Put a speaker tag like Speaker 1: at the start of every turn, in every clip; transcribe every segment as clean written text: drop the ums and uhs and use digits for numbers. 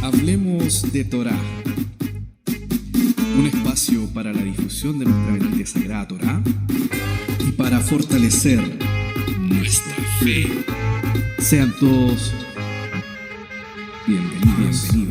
Speaker 1: Hablemos de Torá, un espacio para la difusión de nuestra bendita sagrada Torá y para fortalecer nuestra fe. Sean todos bienvenidos.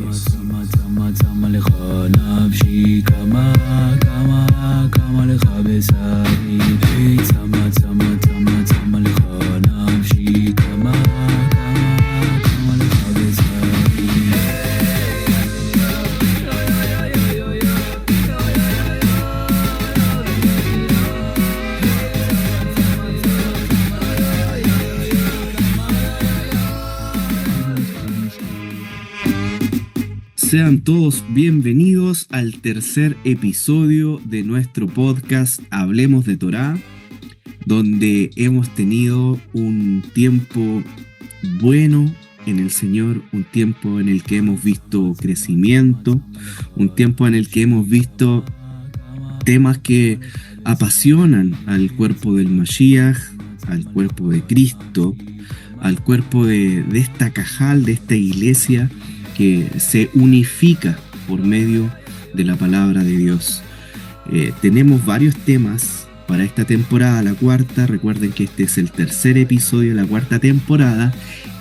Speaker 1: Sean todos bienvenidos al tercer episodio de nuestro podcast Hablemos de Torá, donde hemos tenido un tiempo bueno en el Señor, un tiempo en el que hemos visto crecimiento, un tiempo en el que hemos visto temas que apasionan al cuerpo del Mashiach, al cuerpo de Cristo, al cuerpo de esta cajal, de esta iglesia que se unifica por medio de la palabra de Dios. Tenemos varios temas para esta temporada, la cuarta. Recuerden que este es el tercer episodio de la cuarta temporada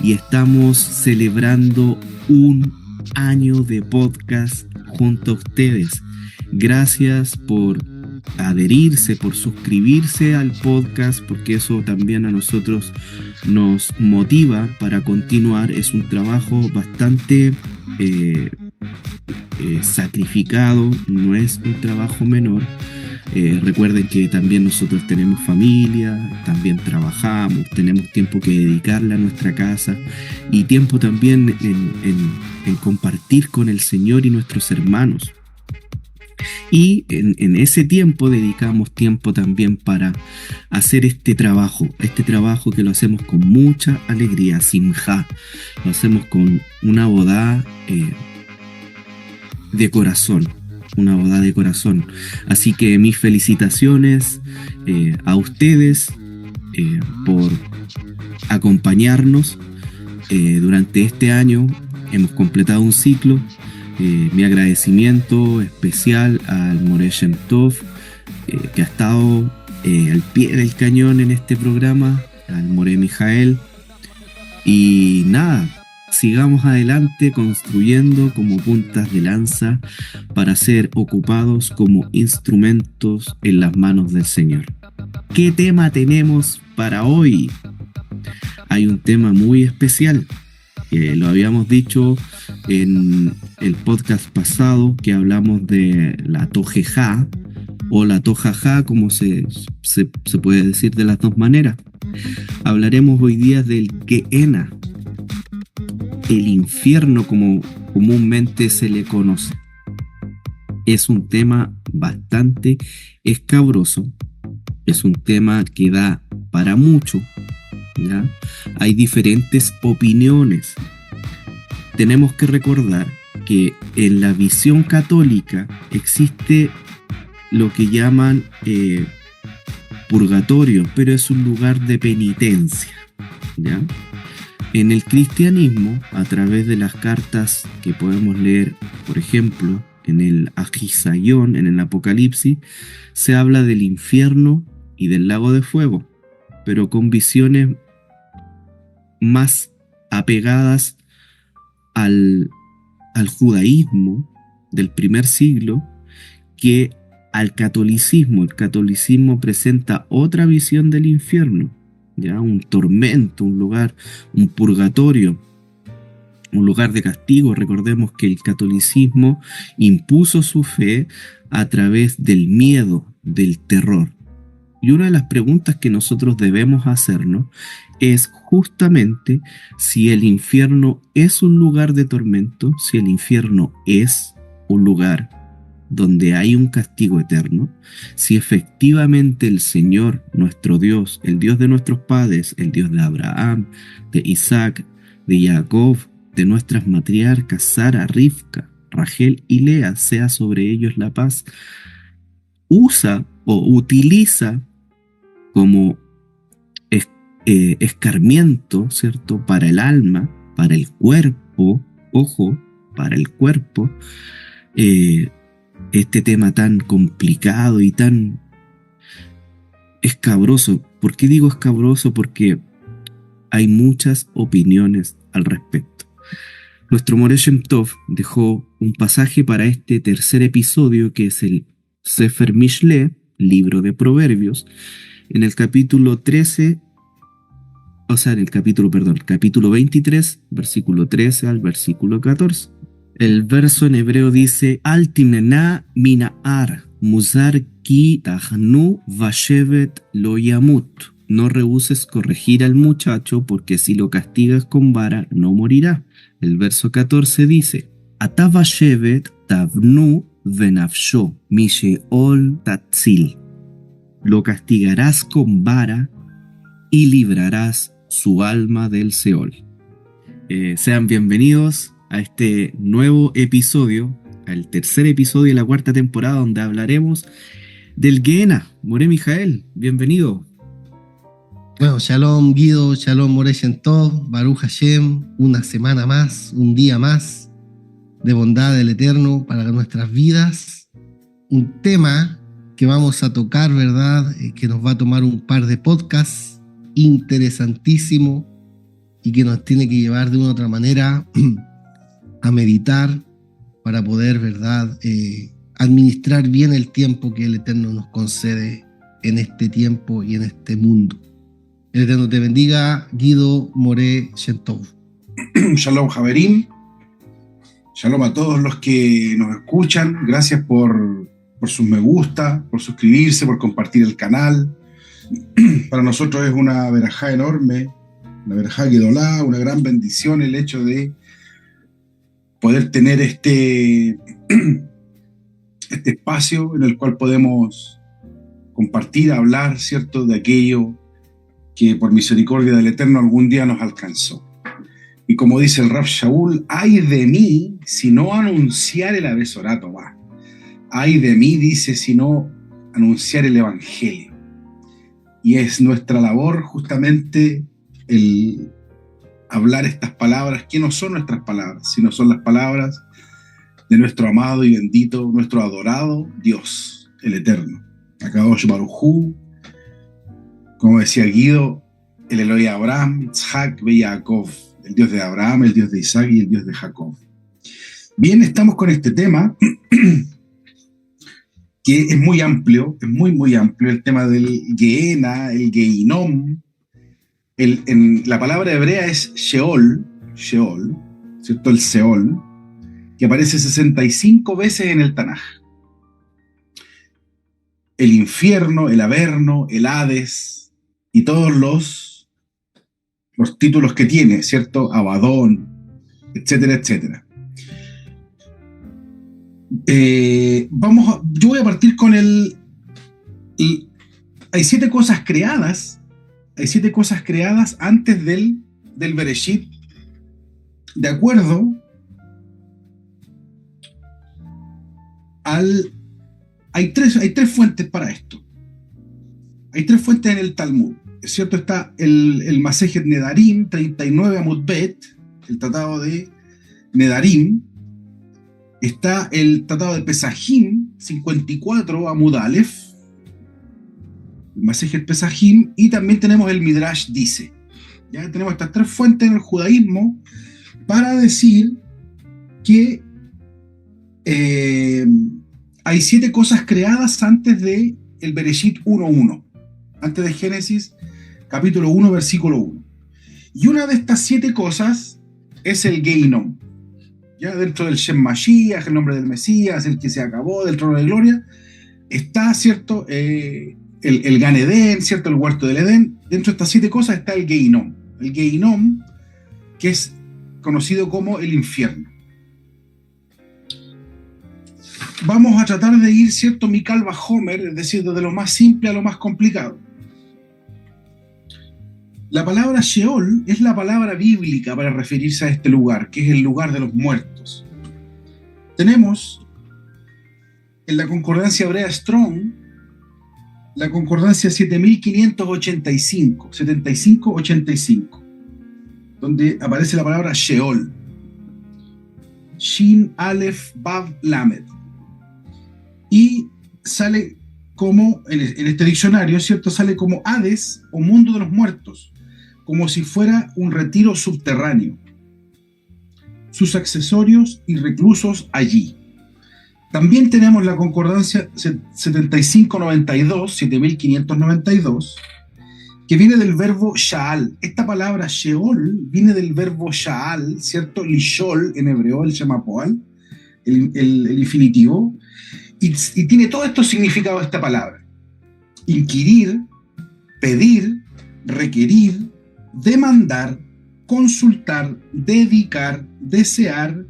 Speaker 1: y estamos celebrando un año de podcast junto a ustedes. Gracias por adherirse, por suscribirse al podcast, porque eso también a nosotros nos motiva para continuar. Es un trabajo bastante sacrificado, no es un trabajo menor. Recuerden que también nosotros tenemos familia, también trabajamos, tenemos tiempo que dedicarle a nuestra casa y tiempo también en compartir con el Señor y nuestros hermanos. Y en ese tiempo dedicamos tiempo también para hacer este trabajo que lo hacemos con mucha alegría, simjá, lo hacemos con una bodá de corazón, Así que mis felicitaciones a ustedes por acompañarnos durante este año. Hemos completado un ciclo. Mi agradecimiento especial al Moré Shem Tov, que ha estado al pie del cañón en este programa, al Moré Mijael. Y nada, sigamos adelante construyendo como puntas de lanza para ser ocupados como instrumentos en las manos del Señor. ¿Qué tema tenemos para hoy? hay un tema muy especial, que lo habíamos dicho en el podcast pasado, que hablamos de la Tojeja o la Tojaja, como se puede decir de las dos maneras. Hablaremos hoy día del Gehenna, el infierno como comúnmente se le conoce. Es un tema bastante escabroso, es un tema que da para mucho, ¿ya? Hay diferentes opiniones. Tenemos que recordar que en la visión católica existe lo que llaman purgatorio, pero es un lugar de penitencia, ¿ya? En el cristianismo, a través de las cartas que podemos leer, por ejemplo, en el Agisayón, en el Apocalipsis, se habla del infierno y del lago de fuego, pero con visiones más apegadas al judaísmo del primer siglo que al catolicismo. El catolicismo presenta otra visión del infierno, ¿ya? Un tormento, un lugar, un purgatorio, un lugar de castigo. Recordemos que el catolicismo impuso su fe a través del miedo, del terror. Y una de las preguntas que nosotros debemos hacernos es justamente si el infierno es un lugar de tormento, si el infierno es un lugar donde hay un castigo eterno, si efectivamente el Señor, nuestro Dios, el Dios de nuestros padres, el Dios de Abraham, de Isaac, de Jacob, de nuestras matriarcas, Sara, Rivka, Rachel y Lea, sea sobre ellos la paz, usa o utiliza como escarmiento, ¿cierto? Para el alma, para el cuerpo, ojo, para el cuerpo, este tema tan complicado y tan escabroso. ¿Por qué digo escabroso? Porque hay muchas opiniones al respecto. Nuestro Moré Shem Tov dejó un pasaje para este tercer episodio, que es el Sefer Mishle, libro de Proverbios, en el capítulo 13, el capítulo 23, versículo 13 al versículo 14. El verso en hebreo dice: Al timnena minaar, musar ki tahnu vashevet lo yamut. No rehuses corregir al muchacho, porque si lo castigas con vara no morirá. El verso 14 dice: Ata vashevet tavnu venafsho, misheol tatzil. Lo castigarás con vara y librarás su alma del Seol. Sean bienvenidos a este nuevo episodio, al tercer episodio de la cuarta temporada, donde hablaremos del Gehenna. Moré Mijael, bienvenido.
Speaker 2: Bueno, Shalom Guido, Shalom Moré Shem Tov, Baruch Hashem, una semana más, un día más de bondad del Eterno para nuestras vidas. Un tema que vamos a tocar, ¿verdad? Que nos va a tomar un par de podcasts, interesantísimo, y que nos tiene que llevar de una u otra manera a meditar para poder, ¿verdad?, administrar bien el tiempo que el Eterno nos concede en este tiempo y en este mundo. El Eterno te bendiga, Guido Moré Shem Tov.
Speaker 3: Shalom Javerim, shalom a todos los que nos escuchan. Gracias por sus me gusta, por suscribirse, por compartir el canal. Para nosotros es una verajá enorme, una verajá Gedolá, una gran bendición el hecho de poder tener este espacio en el cual podemos compartir, hablar, ¿cierto?, de aquello que por misericordia del Eterno algún día nos alcanzó. Y como dice el Rav Shaul, ay de mí si no anunciar el Abesorato va. Ay de mí, dice, si no anunciar el Evangelio. Y es nuestra labor justamente el hablar estas palabras, que no son nuestras palabras, sino son las palabras de nuestro amado y bendito, nuestro adorado Dios, el Eterno. Akadosh Baruj Hu, como decía Guido, el Eloi Abraham, Yitzhak ve Jacob, el Dios de Abraham, el Dios de Isaac y el Dios de Jacob. Bien, estamos con este tema que es muy amplio, es muy, muy amplio, el tema del Gehenna, el Gehinom, En la palabra hebrea es Sheol, ¿cierto? El Seol, que aparece 65 veces en el Tanaj. El infierno, el Averno, el Hades y todos los títulos que tiene, ¿cierto? Abadón, etcétera, etcétera. Yo voy a partir con hay 7 cosas creadas antes del Bereshit, de acuerdo hay tres fuentes para esto. Hay 3 fuentes en el Talmud, ¿es cierto? Está el Masejet Nedarim 39 Amud Bet, el tratado de Nedarim. Está el tratado de Pesajim 54 Amud Aleph, el Masejet Pesajim, y también tenemos el Midrash Dice. Ya tenemos estas 3 fuentes en el judaísmo para decir que hay 7 cosas creadas antes de el Bereshit 1.1, antes de Génesis capítulo 1 versículo 1. Y una de estas 7 cosas es el Geinom. Ya dentro del Shem Mashiach, el nombre del Mesías, el que se acabó, del trono de gloria, está, ¿cierto? El Gan Edén, ¿cierto? El huerto del Edén. Dentro de estas 7 cosas está el Geinom. El Geinom, que es conocido como el infierno. Vamos a tratar de ir, ¿cierto? Mikal Bahomer, es decir, desde lo más simple a lo más complicado. La palabra Sheol es la palabra bíblica para referirse a este lugar, que es el lugar de los muertos. Tenemos en la concordancia hebrea Strong, la concordancia 7585, donde aparece la palabra Sheol. Shin, Aleph, Vav, Lamed. Y sale como, en este diccionario, ¿cierto? Sale como Hades o mundo de los muertos, como si fuera un retiro subterráneo. Sus accesorios y reclusos allí. También tenemos la concordancia 7592, que viene del verbo Sha'al. Esta palabra Sheol viene del verbo Sha'al, ¿cierto? Lishol en hebreo, el Shemapoal, el infinitivo, y tiene todos estos significados esta palabra: inquirir, pedir, requerir, demandar, consultar, dedicar, desear,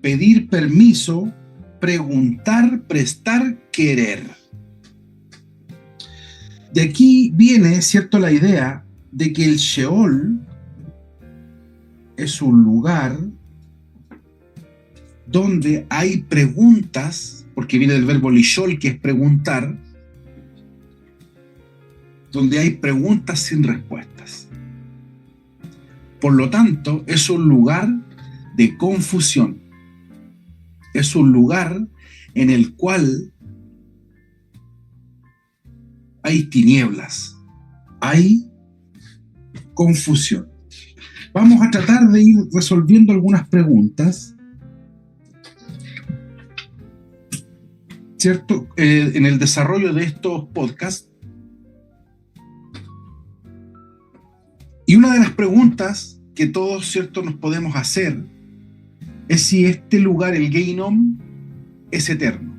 Speaker 3: pedir permiso, preguntar, prestar, querer. De aquí viene, ¿cierto?, la idea de que el Sheol es un lugar donde hay preguntas, porque viene del verbo lishol, que es preguntar, donde hay preguntas sin respuestas. Por lo tanto, es un lugar de confusión. Es un lugar en el cual hay tinieblas, hay confusión. Vamos a tratar de ir resolviendo algunas preguntas, ¿cierto? En el desarrollo de estos podcasts. Y una de las preguntas que todos, ¿cierto?, nos podemos hacer es si este lugar, el Geinom, es eterno.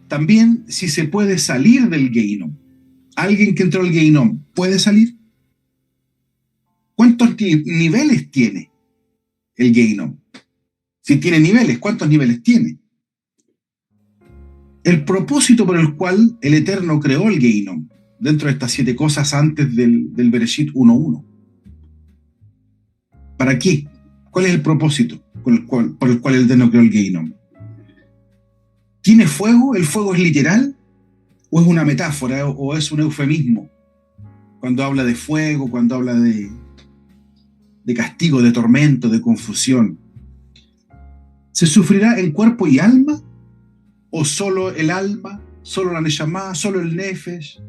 Speaker 3: También si se puede salir del Geinom. ¿Alguien que entró al Geinom puede salir? ¿Cuántos niveles tiene el Geinom? Si tiene niveles, ¿cuántos niveles tiene? El propósito por el cual el Eterno creó el Geinom, dentro de estas 7 cosas antes del Bereshit 1.1. ¿Para qué? ¿Cuál es el propósito por el cual el Eterno creó el Geinom? ¿Tiene fuego? ¿El fuego es literal? ¿O es una metáfora? ¿O es un eufemismo? Cuando habla de fuego, cuando habla de castigo, de tormento, de confusión. ¿Se sufrirá en cuerpo y alma? ¿O solo el alma? ¿Solo la Neshama? ¿Solo el Nefesh?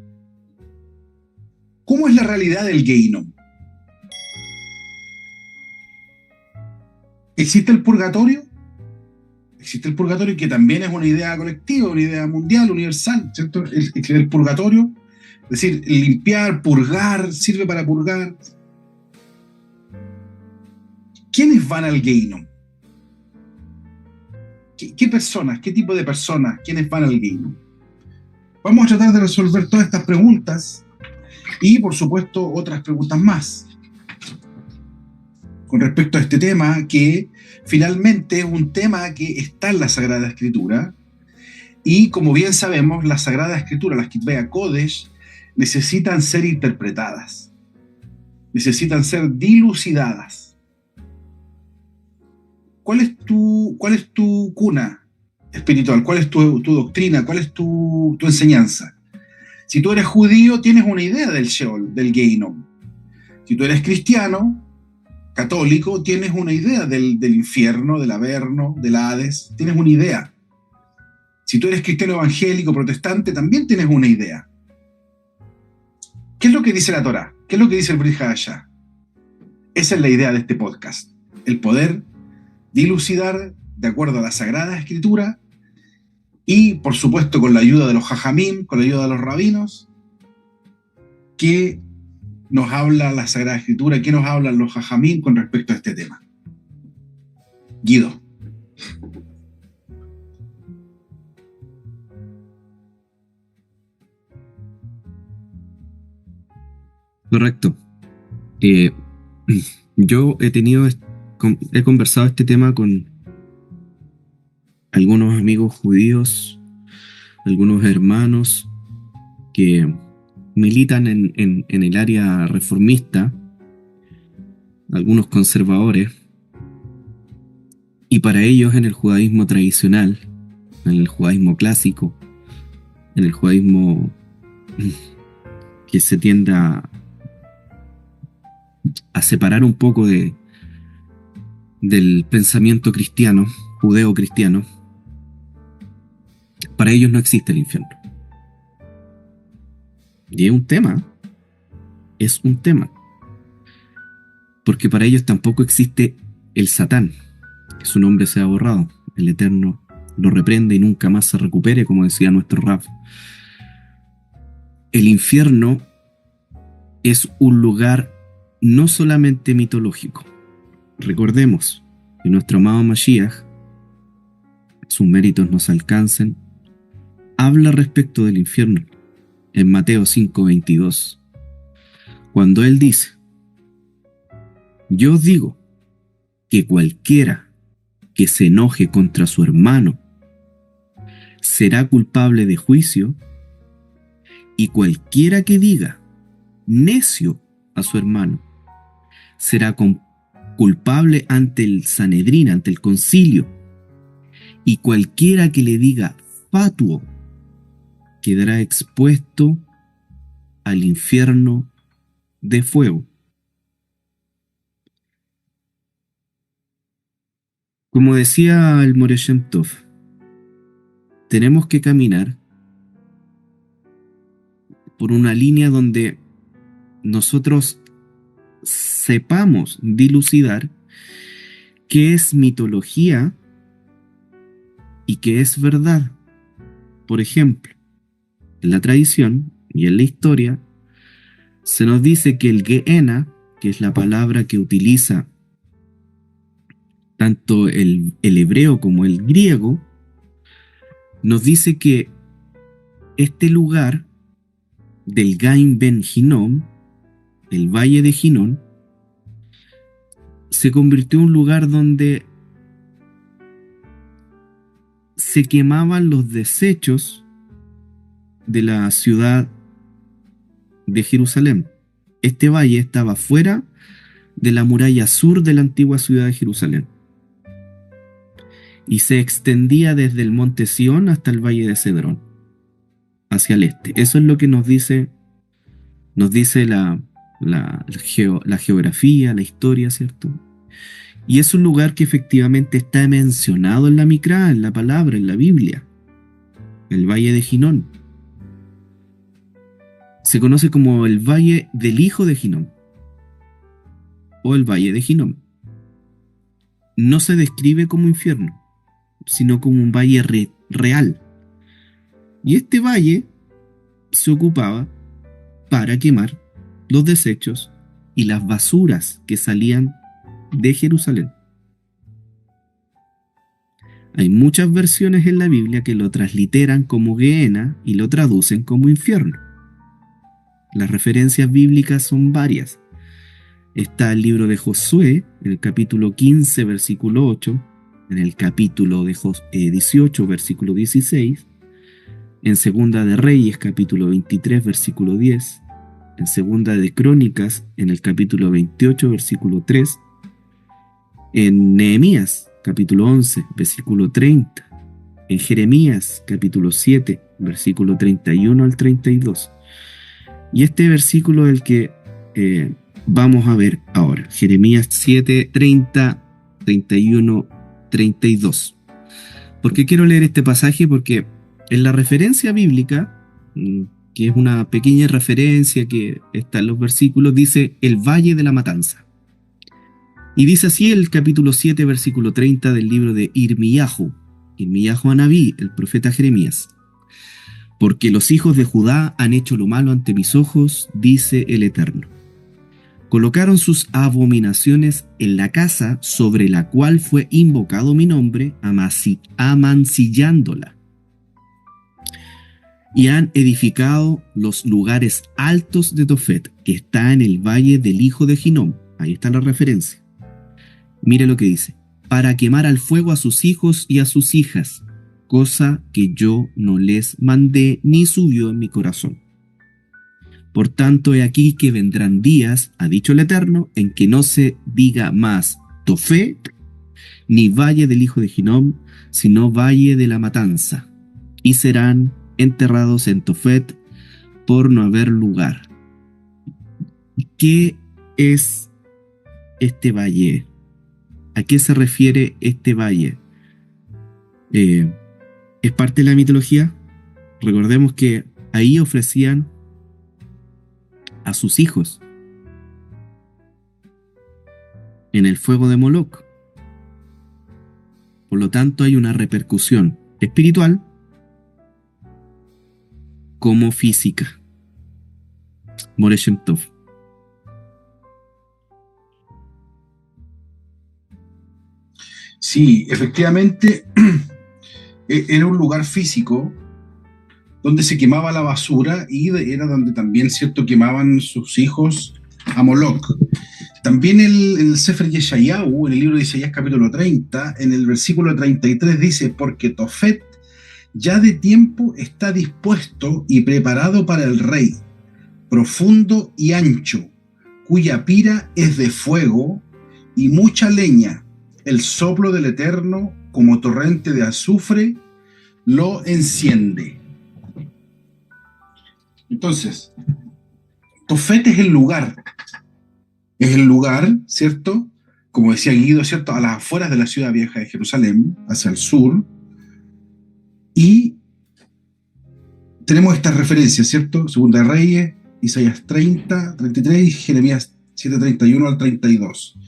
Speaker 3: ¿Cómo es la realidad del Geinom? ¿Existe el purgatorio? Existe el purgatorio, que también es una idea colectiva, una idea mundial, universal, ¿cierto? El purgatorio Es decir, limpiar, purgar, sirve para purgar. ¿Quiénes van al Gehinnom? ¿Qué personas? ¿Qué tipo de personas? ¿Quiénes van al Gehinnom? Vamos a tratar de resolver todas estas preguntas y, por supuesto, otras preguntas más con respecto a este tema, que finalmente es un tema que está en la Sagrada Escritura. Y como bien sabemos, la Sagrada Escritura, las Ketubei HaKodesh, necesitan ser interpretadas, necesitan ser dilucidadas. ¿Cuál es tu cuna espiritual? ¿Cuál es tu doctrina? ¿Cuál es tu enseñanza? Si tú eres judío, tienes una idea del Sheol, del Gehinnom. Si tú eres cristiano, católico, tienes una idea del infierno, del Averno, del Hades, tienes una idea. Si tú eres cristiano evangélico, protestante, también tienes una idea. ¿Qué es lo que dice la Torá? ¿Qué es lo que dice el Brit Hadashah? Esa es la idea de este podcast. El poder dilucidar de acuerdo a la Sagrada Escritura y, por supuesto, con la ayuda de los Jajamim, con la ayuda de los rabinos, que nos habla la Sagrada Escritura, que nos hablan los Jajamim con respecto a este tema. Guido.
Speaker 1: Correcto. Yo he conversado este tema con algunos amigos judíos, algunos hermanos que militan en el área reformista, algunos conservadores, y para ellos en el judaísmo tradicional, en el judaísmo clásico, en el judaísmo que se tiende a separar un poco del pensamiento cristiano, judeo-cristiano, para ellos no existe el infierno. Y es un tema, porque para ellos tampoco existe el Satán, que su nombre sea borrado, el Eterno lo reprende y nunca más se recupere, como decía nuestro Rab. El infierno es un lugar no solamente mitológico. Recordemos que nuestro amado Mashiach, sus méritos nos alcancen, habla respecto del infierno en Mateo 5:22, cuando él dice: yo os digo que cualquiera que se enoje contra su hermano será culpable de juicio, y cualquiera que diga necio a su hermano será culpable ante el Sanedrín, ante el concilio, y cualquiera que le diga fatuo quedará expuesto al infierno de fuego. Como decía el Moreh Shem Tov, tenemos que caminar por una línea donde nosotros sepamos dilucidar qué es mitología y qué es verdad. Por ejemplo, en la tradición y en la historia se nos dice que el Gehenna, que es la palabra que utiliza tanto el hebreo como el griego, nos dice que este lugar del Gain Ben Hinnom, el Valle de Hinnom, se convirtió en un lugar donde se quemaban los desechos de la ciudad de Jerusalén. Este valle estaba fuera de la muralla sur de la antigua ciudad de Jerusalén y se extendía desde el monte Sión hasta el valle de Cedrón, hacia el este. Eso es lo que nos dice la geografía, la historia, ¿cierto? Y es un lugar que efectivamente está mencionado en la Mikra, en la palabra, en la Biblia, el Valle de Hinnom. Se conoce como el Valle del Hijo de Hinnom o el Valle de Hinnom. No se describe como infierno, sino como un valle real. Y este valle se ocupaba para quemar los desechos y las basuras que salían de Jerusalén. Hay muchas versiones en la Biblia que lo transliteran como Gehenna y lo traducen como infierno. Las referencias bíblicas son varias. Está el libro de Josué, en el capítulo 15, versículo 8, en el capítulo de 18, versículo 16, en Segunda de Reyes, capítulo 23, versículo 10, en Segunda de Crónicas, en el capítulo 28, versículo 3, en Nehemías, capítulo 11, versículo 30, en Jeremías, capítulo 7, versículo 31 al 32. Y este versículo es el que vamos a ver ahora, Jeremías 7, 30, 31, 32. ¿Por qué quiero leer este pasaje? Porque en la referencia bíblica, que es una pequeña referencia que está en los versículos, dice el Valle de la Matanza. Y dice así el capítulo 7, versículo 30 del libro de Irmiyahu Anabí, el profeta Jeremías. Porque los hijos de Judá han hecho lo malo ante mis ojos, dice el Eterno. Colocaron sus abominaciones en la casa sobre la cual fue invocado mi nombre, amancillándola. Y han edificado los lugares altos de Tofet, que está en el valle del hijo de Hinnom. Ahí está la referencia. Mire lo que dice. Para quemar al fuego a sus hijos y a sus hijas, cosa que yo no les mandé ni subió en mi corazón. Por tanto, he aquí que vendrán días, ha dicho el Eterno, en que no se diga más Tofet, ni valle del hijo de Hinnom, sino valle de la matanza, y serán enterrados en Tofet por no haber lugar. ¿Qué es este valle? ¿A qué se refiere este valle? ¿Es parte de la mitología? Recordemos que ahí ofrecían a sus hijos en el fuego de Moloch. Por lo tanto, hay una repercusión espiritual como física. Moreh Shem Tov.
Speaker 3: Sí, efectivamente, era un lugar físico donde se quemaba la basura y era donde también, ¿cierto?, quemaban sus hijos a Moloch. También el Sefer Yeshayahu, en el libro de Isaías capítulo 30, en el versículo 33 dice, porque Tofet ya de tiempo está dispuesto y preparado para el rey, profundo y ancho, cuya pira es de fuego y mucha leña, el soplo del Eterno como torrente de azufre lo enciende. Entonces, Tofet es el lugar, ¿cierto? Como decía Guido, ¿cierto? A las afueras de la ciudad vieja de Jerusalén, hacia el sur, y tenemos estas referencias, ¿cierto? Segunda de Reyes, Isaías 30, 33 y Jeremías 7, 31 al 32.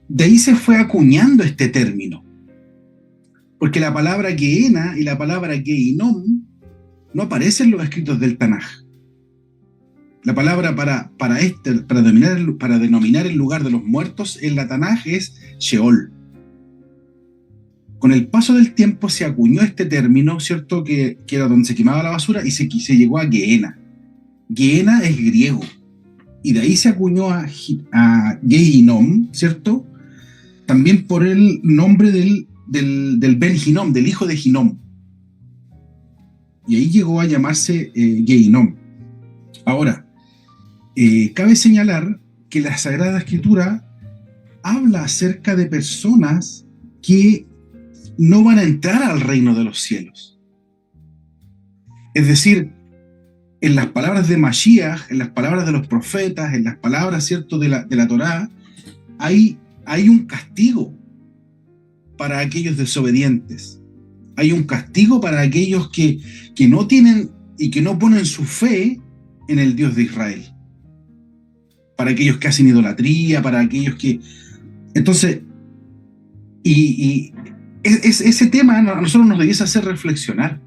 Speaker 3: De ahí se fue acuñando este término, porque la palabra Gehenna y la palabra Gehinnom no aparecen en los escritos del Tanaj. La palabra para denominar el lugar de los muertos en la Tanaj es Sheol. Con el paso del tiempo se acuñó este término, ¿cierto?, que era donde se quemaba la basura, y se llegó a Gehenna. Gehenna es griego, y de ahí se acuñó a Gehinnom, ¿cierto?, también por el nombre del Ben Hinnom, del hijo de Hinnom. Y ahí llegó a llamarse Gehinnom. Ahora, cabe señalar que la Sagrada Escritura habla acerca de personas que no van a entrar al reino de los cielos. Es decir, en las palabras de Mashiach, en las palabras de los profetas, en las palabras, ¿cierto?, de la Torá, hay un castigo para aquellos desobedientes. Hay un castigo para aquellos que no tienen y que no ponen su fe en el Dios de Israel. Para aquellos que hacen idolatría, para aquellos que... Entonces, ese tema a nosotros nos debiese hacer reflexionar.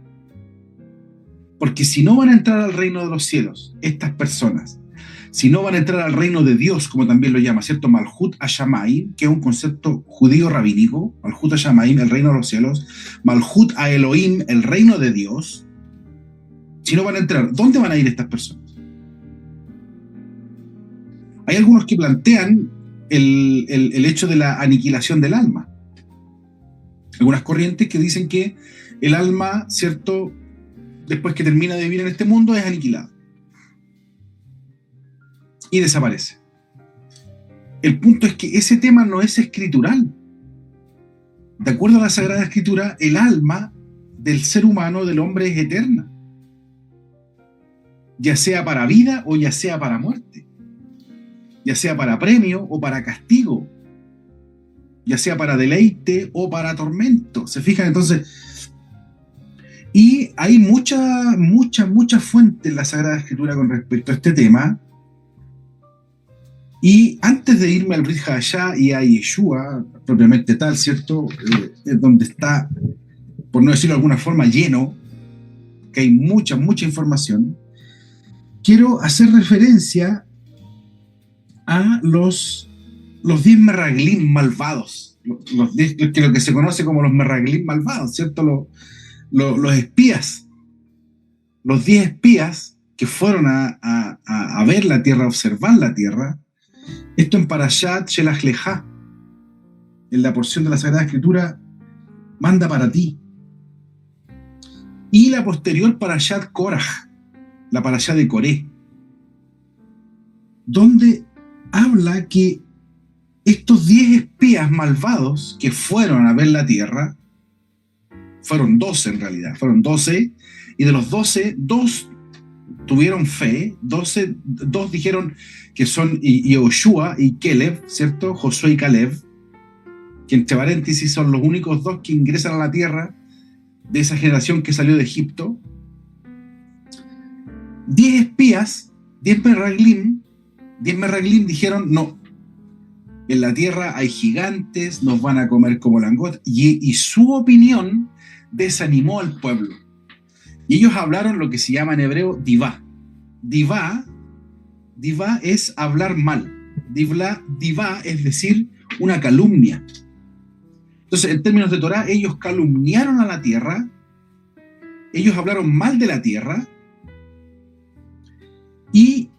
Speaker 3: Porque si no van a entrar al reino de los cielos, estas personas, si no van a entrar al reino de Dios, como también lo llama, ¿cierto? Malhut Hashamayim, que es un concepto judío rabínico, Malhut Hashamayim, el reino de los cielos, Malhut a Elohim, el reino de Dios. Si no van a entrar, ¿dónde van a ir estas personas? Hay algunos que plantean el hecho de la aniquilación del alma. Algunas corrientes que dicen que el alma, ¿cierto?, después que termina de vivir en este mundo, es aniquilada y desaparece. El punto es que ese tema no es escritural. De acuerdo a la Sagrada Escritura, el alma del ser humano, del hombre, es eterna, ya sea para vida o ya sea para muerte, ya sea para premio o para castigo, ya sea para deleite o para tormento. ¿Se fijan? Entonces, y hay muchas fuentes en la Sagrada Escritura con respecto a este tema. Y antes de irme al Brit Hadashah y a Yeshua, propiamente tal, ¿cierto? Es donde está, por no decirlo de alguna forma, lleno, que hay mucha información. Quiero hacer referencia a los 10 merraglim malvados, lo que se conoce como los merraglim malvados, ¿cierto? Los espías, los 10 espías que fueron a ver la tierra, a observar la tierra. Esto en Parashat Shelach Lecha, en la porción de la Sagrada Escritura, manda para ti. Y la posterior Parashat Korach, la Parashat de Coré, donde habla que estos 10 espías malvados que fueron a ver la tierra, fueron 12 en realidad, fueron 12, y de los 12, 2 tuvieron fe, 2 dijeron que son Yehoshua y Caleb, ¿cierto? Josué y Caleb, que entre paréntesis son los únicos 2 que ingresan a la tierra de esa generación que salió de Egipto. 10 espías, 10 merraglim dijeron, no, en la tierra hay gigantes, nos van a comer como langosta, y su opinión desanimó al pueblo. Y ellos hablaron lo que se llama en hebreo divá. Divá es hablar mal. Divá es decir, una calumnia. Entonces, en términos de Torá, ellos calumniaron a la tierra, ellos hablaron mal de la tierra, y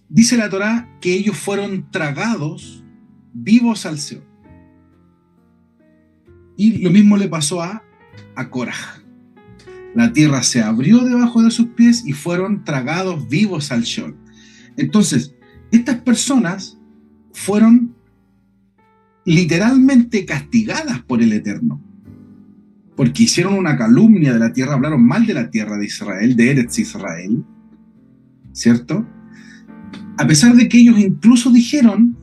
Speaker 3: dice la Torá que ellos fueron tragados vivos al Seol. Y lo mismo le pasó a Korach. La tierra se abrió debajo de sus pies y fueron tragados vivos al Sheol. Entonces, estas personas fueron literalmente castigadas por el Eterno, porque hicieron una calumnia de la tierra, hablaron mal de la tierra de Israel, de Eretz Israel, ¿cierto? A pesar de que ellos incluso dijeron,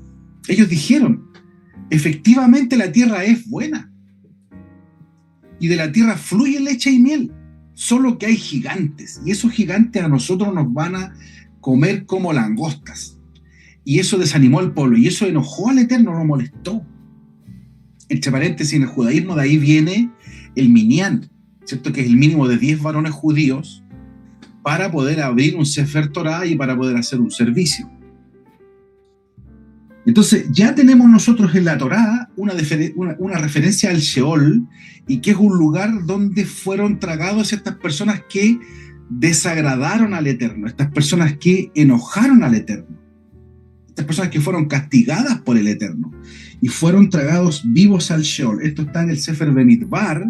Speaker 3: efectivamente la tierra es buena, y de la tierra fluye leche y miel, solo que hay gigantes, y esos gigantes a nosotros nos van a comer como langostas. Y eso desanimó al pueblo, y eso enojó al Eterno, lo molestó. Entre paréntesis, en el judaísmo de ahí viene el minyan, ¿cierto? Que es el mínimo de 10 varones judíos para poder abrir un Sefer Torah y para poder hacer un servicio. Entonces, ya tenemos nosotros en la Torá una referencia al Sheol, y que es un lugar donde fueron tragados estas personas que desagradaron al Eterno, estas personas que enojaron al Eterno, estas personas que fueron castigadas por el Eterno y fueron tragados vivos al Sheol. Esto está en el Sefer Bemidbar,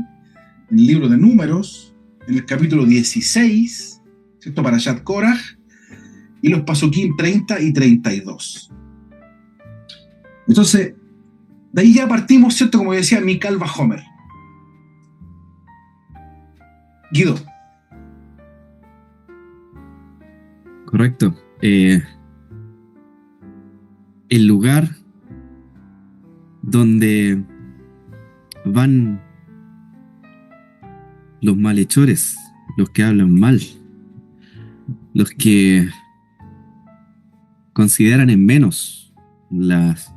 Speaker 3: en el libro de Números, en el capítulo 16, ¿cierto? Parashat Korach, y los Pasukim 30 y 32. Entonces, de ahí ya partimos, ¿cierto? Como decía Mikal Bahomer. Guido.
Speaker 1: Correcto. El lugar donde van los malhechores, los que hablan mal, los que consideran en menos las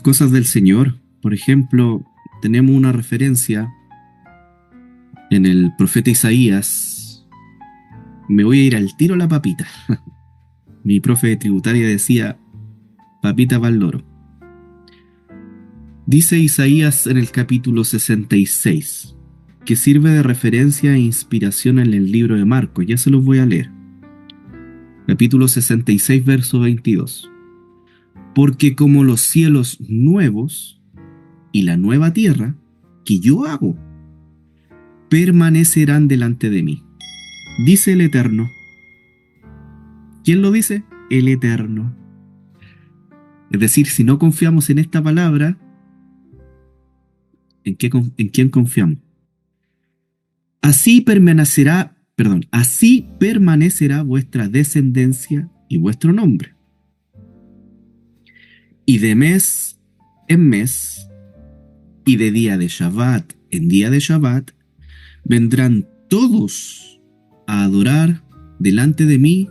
Speaker 1: cosas del Señor. Por ejemplo, tenemos una referencia en el profeta Isaías, me voy a ir al tiro a la papita. Mi profe de tributaria decía, papita pa'l loro. Dice Isaías en el capítulo 66, que sirve de referencia e inspiración en el libro de Marcos. Ya se los voy a leer. Capítulo 66, verso 22. Porque como los cielos nuevos y la nueva tierra que yo hago, permanecerán delante de mí, dice el Eterno. ¿Quién lo dice? El Eterno. Es decir, si no confiamos en esta palabra, ¿en quién confiamos? Así permanecerá vuestra descendencia y vuestro nombre. Y de mes en mes, y de día de Shabbat en día de Shabbat, vendrán todos a adorar delante de mí,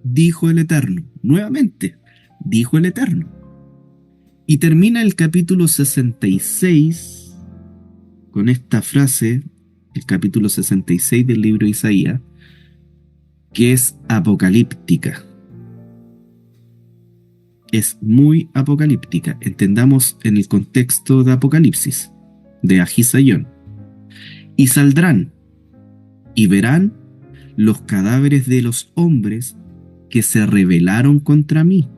Speaker 1: dijo el Eterno. Nuevamente, dijo el Eterno. Y termina el capítulo 66 con esta frase, el capítulo 66 del libro de Isaías, que es apocalíptica. Es muy apocalíptica. Entendamos en el contexto de Apocalipsis, de Ahisayón. Y saldrán y verán los cadáveres de los hombres que se rebelaron contra mí,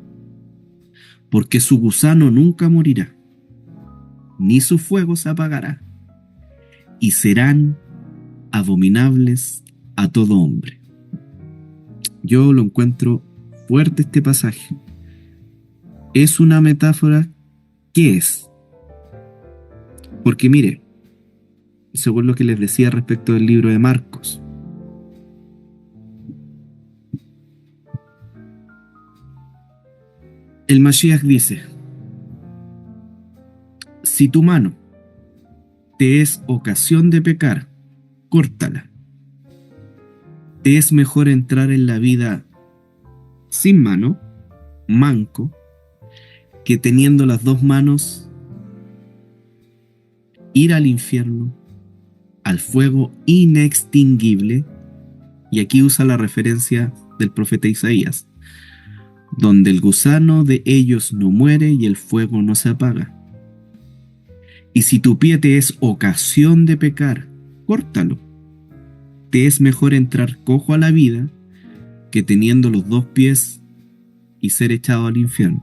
Speaker 1: porque su gusano nunca morirá, ni su fuego se apagará, y serán abominables a todo hombre. Yo lo encuentro fuerte este pasaje. ¿Es una metáfora? ¿Qué es? Porque mire, según lo que les decía respecto del libro de Marcos, el Mashiach dice, si tu mano te es ocasión de pecar, córtala. Te es mejor entrar en la vida sin mano, manco, que teniendo las dos manos ir al infierno, al fuego inextinguible. Y aquí usa la referencia del profeta Isaías, donde el gusano de ellos no muere y el fuego no se apaga. Y si tu pie te es ocasión de pecar, córtalo. Te es mejor entrar cojo a la vida que teniendo los dos pies y ser echado al infierno,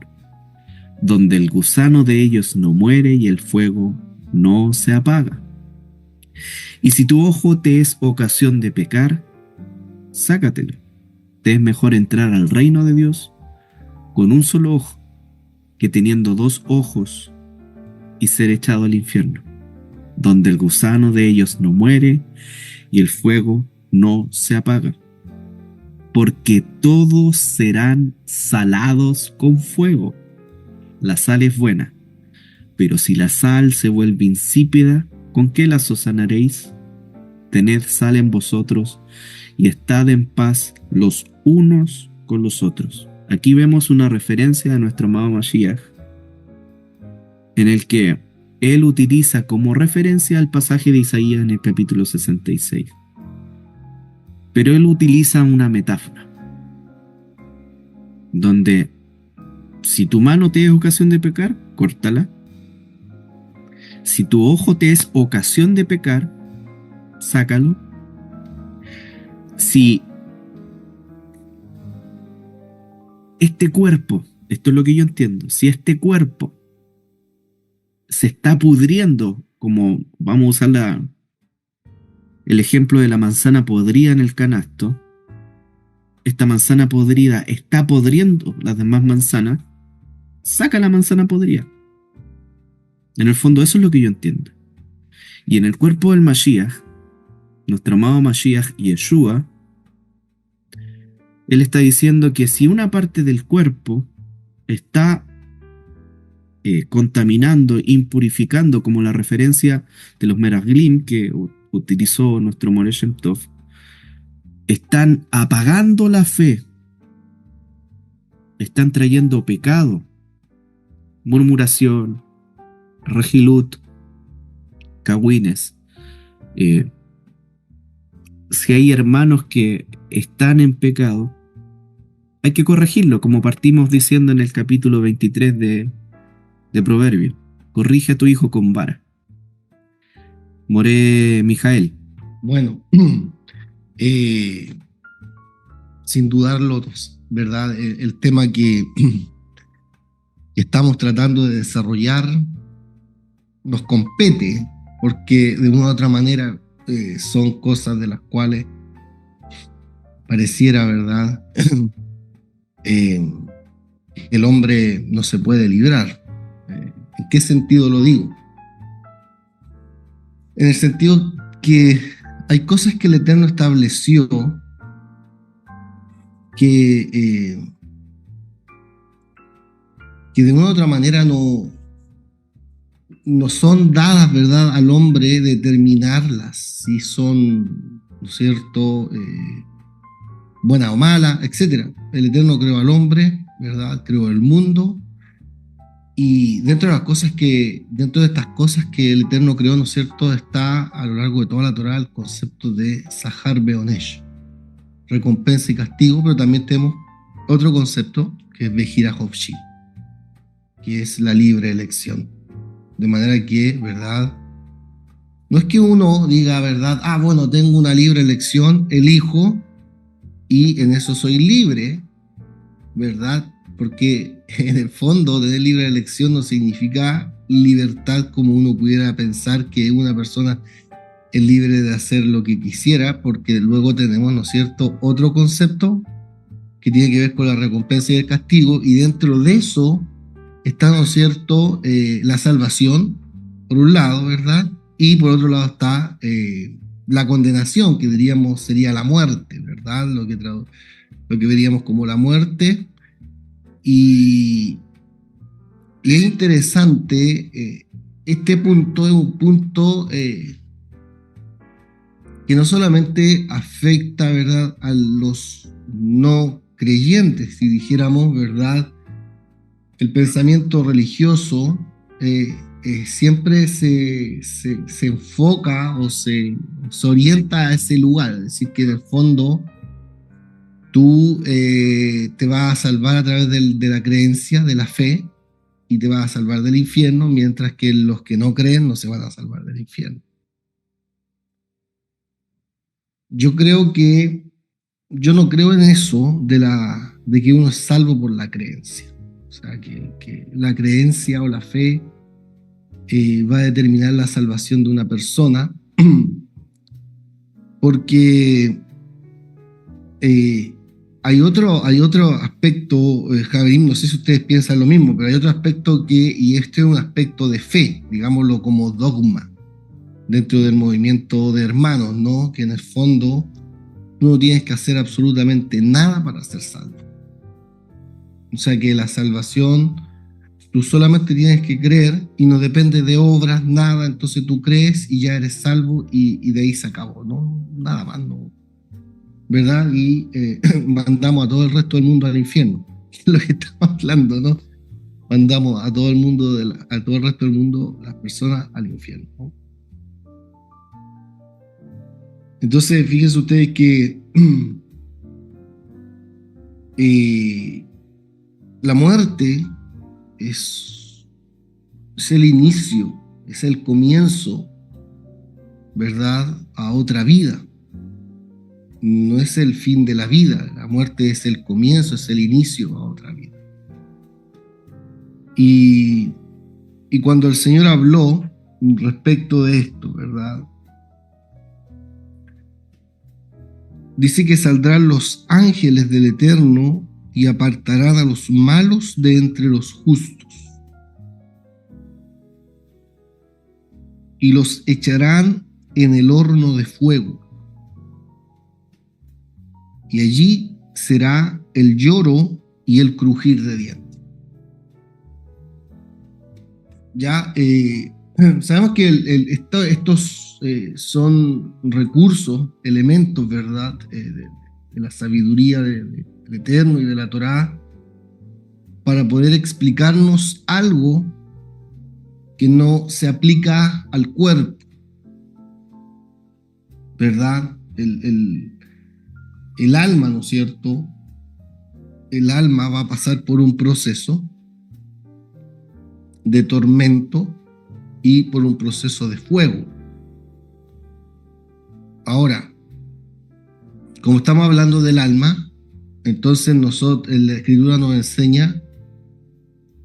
Speaker 1: donde el gusano de ellos no muere y el fuego no se apaga. Y si tu ojo te es ocasión de pecar, sácatelo. Te es mejor entrar al reino de Dios con un solo ojo que teniendo dos ojos y ser echado al infierno, donde el gusano de ellos no muere y el fuego no se apaga. Porque todos serán salados con fuego. La sal es buena, pero si la sal se vuelve insípida, ¿con qué la sazonaréis? Tened sal en vosotros y estad en paz los unos con los otros. Aquí vemos una referencia a nuestro amado Mashiach, en el que él utiliza como referencia el pasaje de Isaías en el capítulo 66. Pero él utiliza una metáfora, donde si tu mano te es ocasión de pecar, córtala. Si tu ojo te es ocasión de pecar, sácalo. Si este cuerpo, esto es lo que yo entiendo, si este cuerpo se está pudriendo, como vamos a usar el ejemplo de la manzana podrida en el canasto, esta manzana podrida está podriendo las demás manzanas, saca la manzana podrida. En el fondo eso es lo que yo entiendo. Y en el cuerpo del Mashiach, nuestro amado Mashiach Yeshua, él está diciendo que si una parte del cuerpo está contaminando, impurificando, como la referencia de los Meraglim que utilizó nuestro Moreh Shem Tov, están apagando la fe, están trayendo pecado, murmuración, regilut, cagüines. Si hay hermanos que están en pecado, hay que corregirlo, como partimos diciendo en el capítulo 23 de Proverbios. Corrige a tu hijo con vara. More Mijael.
Speaker 2: Bueno, sin dudarlo, ¿verdad? El tema que estamos tratando de desarrollar nos compete, porque de una u otra manera son cosas de las cuales pareciera, ¿verdad? El hombre no se puede librar. ¿En qué sentido lo digo? En el sentido que hay cosas que el Eterno estableció que de una u otra manera no son dadas, ¿verdad?, al hombre determinarlas, si son, ¿no es cierto?, buena o mala, etc. El Eterno creó al hombre, ¿verdad?, creó el mundo, y dentro de estas cosas que el Eterno creó, ¿no es cierto?, está a lo largo de toda la Torá el concepto de Sahar Beonesh, recompensa y castigo, pero también tenemos otro concepto que es Bejira Hofshi, que es la libre elección. De manera que, ¿verdad?, no es que uno diga, ¿verdad?, bueno, tengo una libre elección, elijo, y en eso soy libre, ¿verdad? Porque en el fondo tener libre elección no significa libertad como uno pudiera pensar que una persona es libre de hacer lo que quisiera, porque luego tenemos, ¿no es cierto?, otro concepto que tiene que ver con la recompensa y el castigo, y dentro de eso está, ¿no es cierto?, la salvación, por un lado, ¿verdad? Y por otro lado está la condenación, que diríamos sería la muerte, ¿verdad? Lo que veríamos como la muerte. Y es interesante, este punto es un punto que no solamente afecta, ¿verdad?, a los no creyentes, si dijéramos, ¿verdad?, el pensamiento religioso siempre se enfoca o se orienta a ese lugar, es decir, que en el fondo tú te vas a salvar a través de la creencia, de la fe, y te vas a salvar del infierno, mientras que los que no creen no se van a salvar del infierno. Yo no creo en eso de que uno es salvo por la creencia. O sea, que la creencia o la fe va a determinar la salvación de una persona, porque hay otro aspecto, Javier, no sé si ustedes piensan lo mismo, pero hay otro aspecto y este es un aspecto de fe, digámoslo como dogma, dentro del movimiento de hermanos, ¿no? Que en el fondo tú no tienes que hacer absolutamente nada para ser salvo. O sea que la salvación, tú solamente tienes que creer y no depende de obras, nada, entonces tú crees y ya eres salvo y de ahí se acabó, ¿no? Nada más, ¿no? ¿Verdad? Y mandamos a todo el resto del mundo al infierno, es lo que estamos hablando, ¿no? Mandamos a todo el resto del mundo, las personas, al infierno, ¿no? Entonces, fíjense ustedes que la muerte es el inicio, es el comienzo, ¿verdad?, a otra vida. No es el fin de la vida, la muerte es el comienzo, es el inicio a otra vida. Y cuando el Señor habló respecto de esto, ¿verdad?, dice que saldrán los ángeles del Eterno y apartarán a los malos de entre los justos, y los echarán en el horno de fuego, y allí será el lloro y el crujir de dientes. Ya sabemos que estos son recursos, elementos, ¿verdad?, de la sabiduría del Eterno y de la Torá, para poder explicarnos algo que no se aplica al cuerpo, ¿verdad? el alma, ¿no es cierto? El alma va a pasar por un proceso de tormento y por un proceso de fuego. Ahora, como estamos hablando del alma, entonces la Escritura nos enseña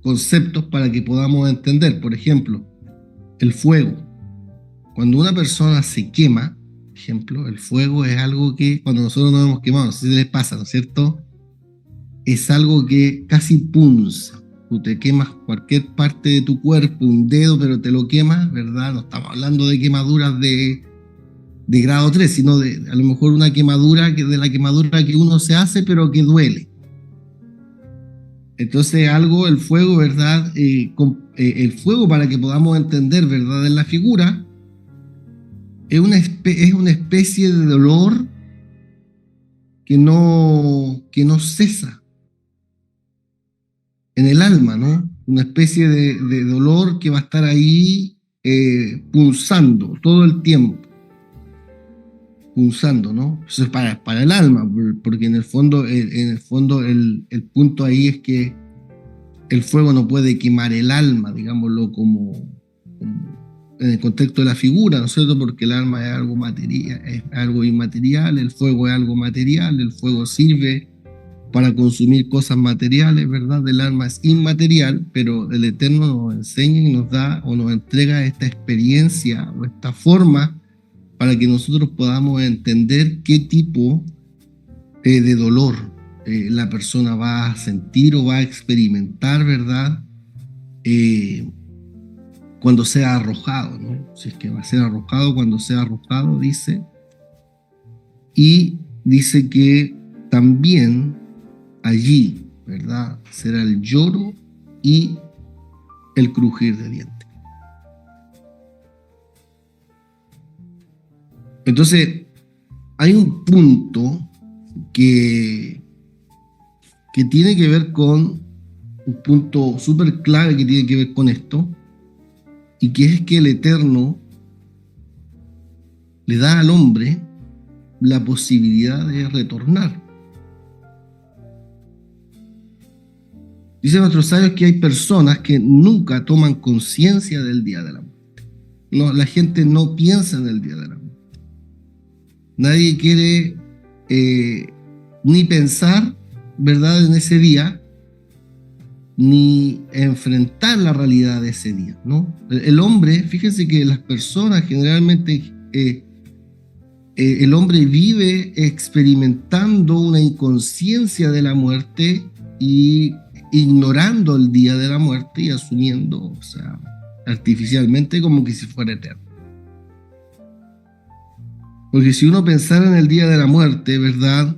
Speaker 2: conceptos para que podamos entender. Por ejemplo, el fuego. Cuando una persona se quema, por ejemplo, el fuego es algo que cuando nosotros nos hemos quemado, no sé si les pasa, ¿no es cierto? Es algo que casi punza. Tú te quemas cualquier parte de tu cuerpo, un dedo, pero te lo quemas, ¿verdad? No estamos hablando de quemaduras de grado 3, sino de a lo mejor una quemadura, de la quemadura que uno se hace, pero que duele. Entonces el fuego, ¿verdad? El fuego, para que podamos entender, ¿verdad? En la figura, es una especie de dolor que no cesa en el alma, ¿no? Una especie de dolor que va a estar ahí pulsando todo el tiempo. Pulsando, ¿no? Eso es para el alma, porque en el fondo el punto ahí es que el fuego no puede quemar el alma, digámoslo como en el contexto de la figura, ¿no es cierto? Porque el alma es algo material, es algo inmaterial, el fuego es algo material, el fuego sirve para consumir cosas materiales, ¿verdad? El alma es inmaterial, pero el Eterno nos enseña y nos da o nos entrega esta experiencia o esta forma para que nosotros podamos entender qué tipo de dolor la persona va a sentir o va a experimentar, ¿verdad? Cuando sea arrojado, ¿no? Si es que va a ser arrojado, cuando sea arrojado, dice. Y dice que también allí, ¿verdad? Será el lloro y el crujir de dientes. Entonces, hay un punto que tiene que ver con un punto súper clave que tiene que ver con esto, y que es que el Eterno le da al hombre la posibilidad de retornar. Dicen nuestros sabios que hay personas que nunca toman conciencia del día de la muerte. No, la gente no piensa en el día de la muerte. Nadie quiere ni pensar, ¿verdad?, en ese día, ni enfrentar la realidad de ese día, ¿no? El hombre, fíjense que las personas generalmente, el hombre vive experimentando una inconsciencia de la muerte y ignorando el día de la muerte y asumiendo, o sea, artificialmente como que si fuera eterno. Porque si uno pensara en el día de la muerte, ¿verdad?,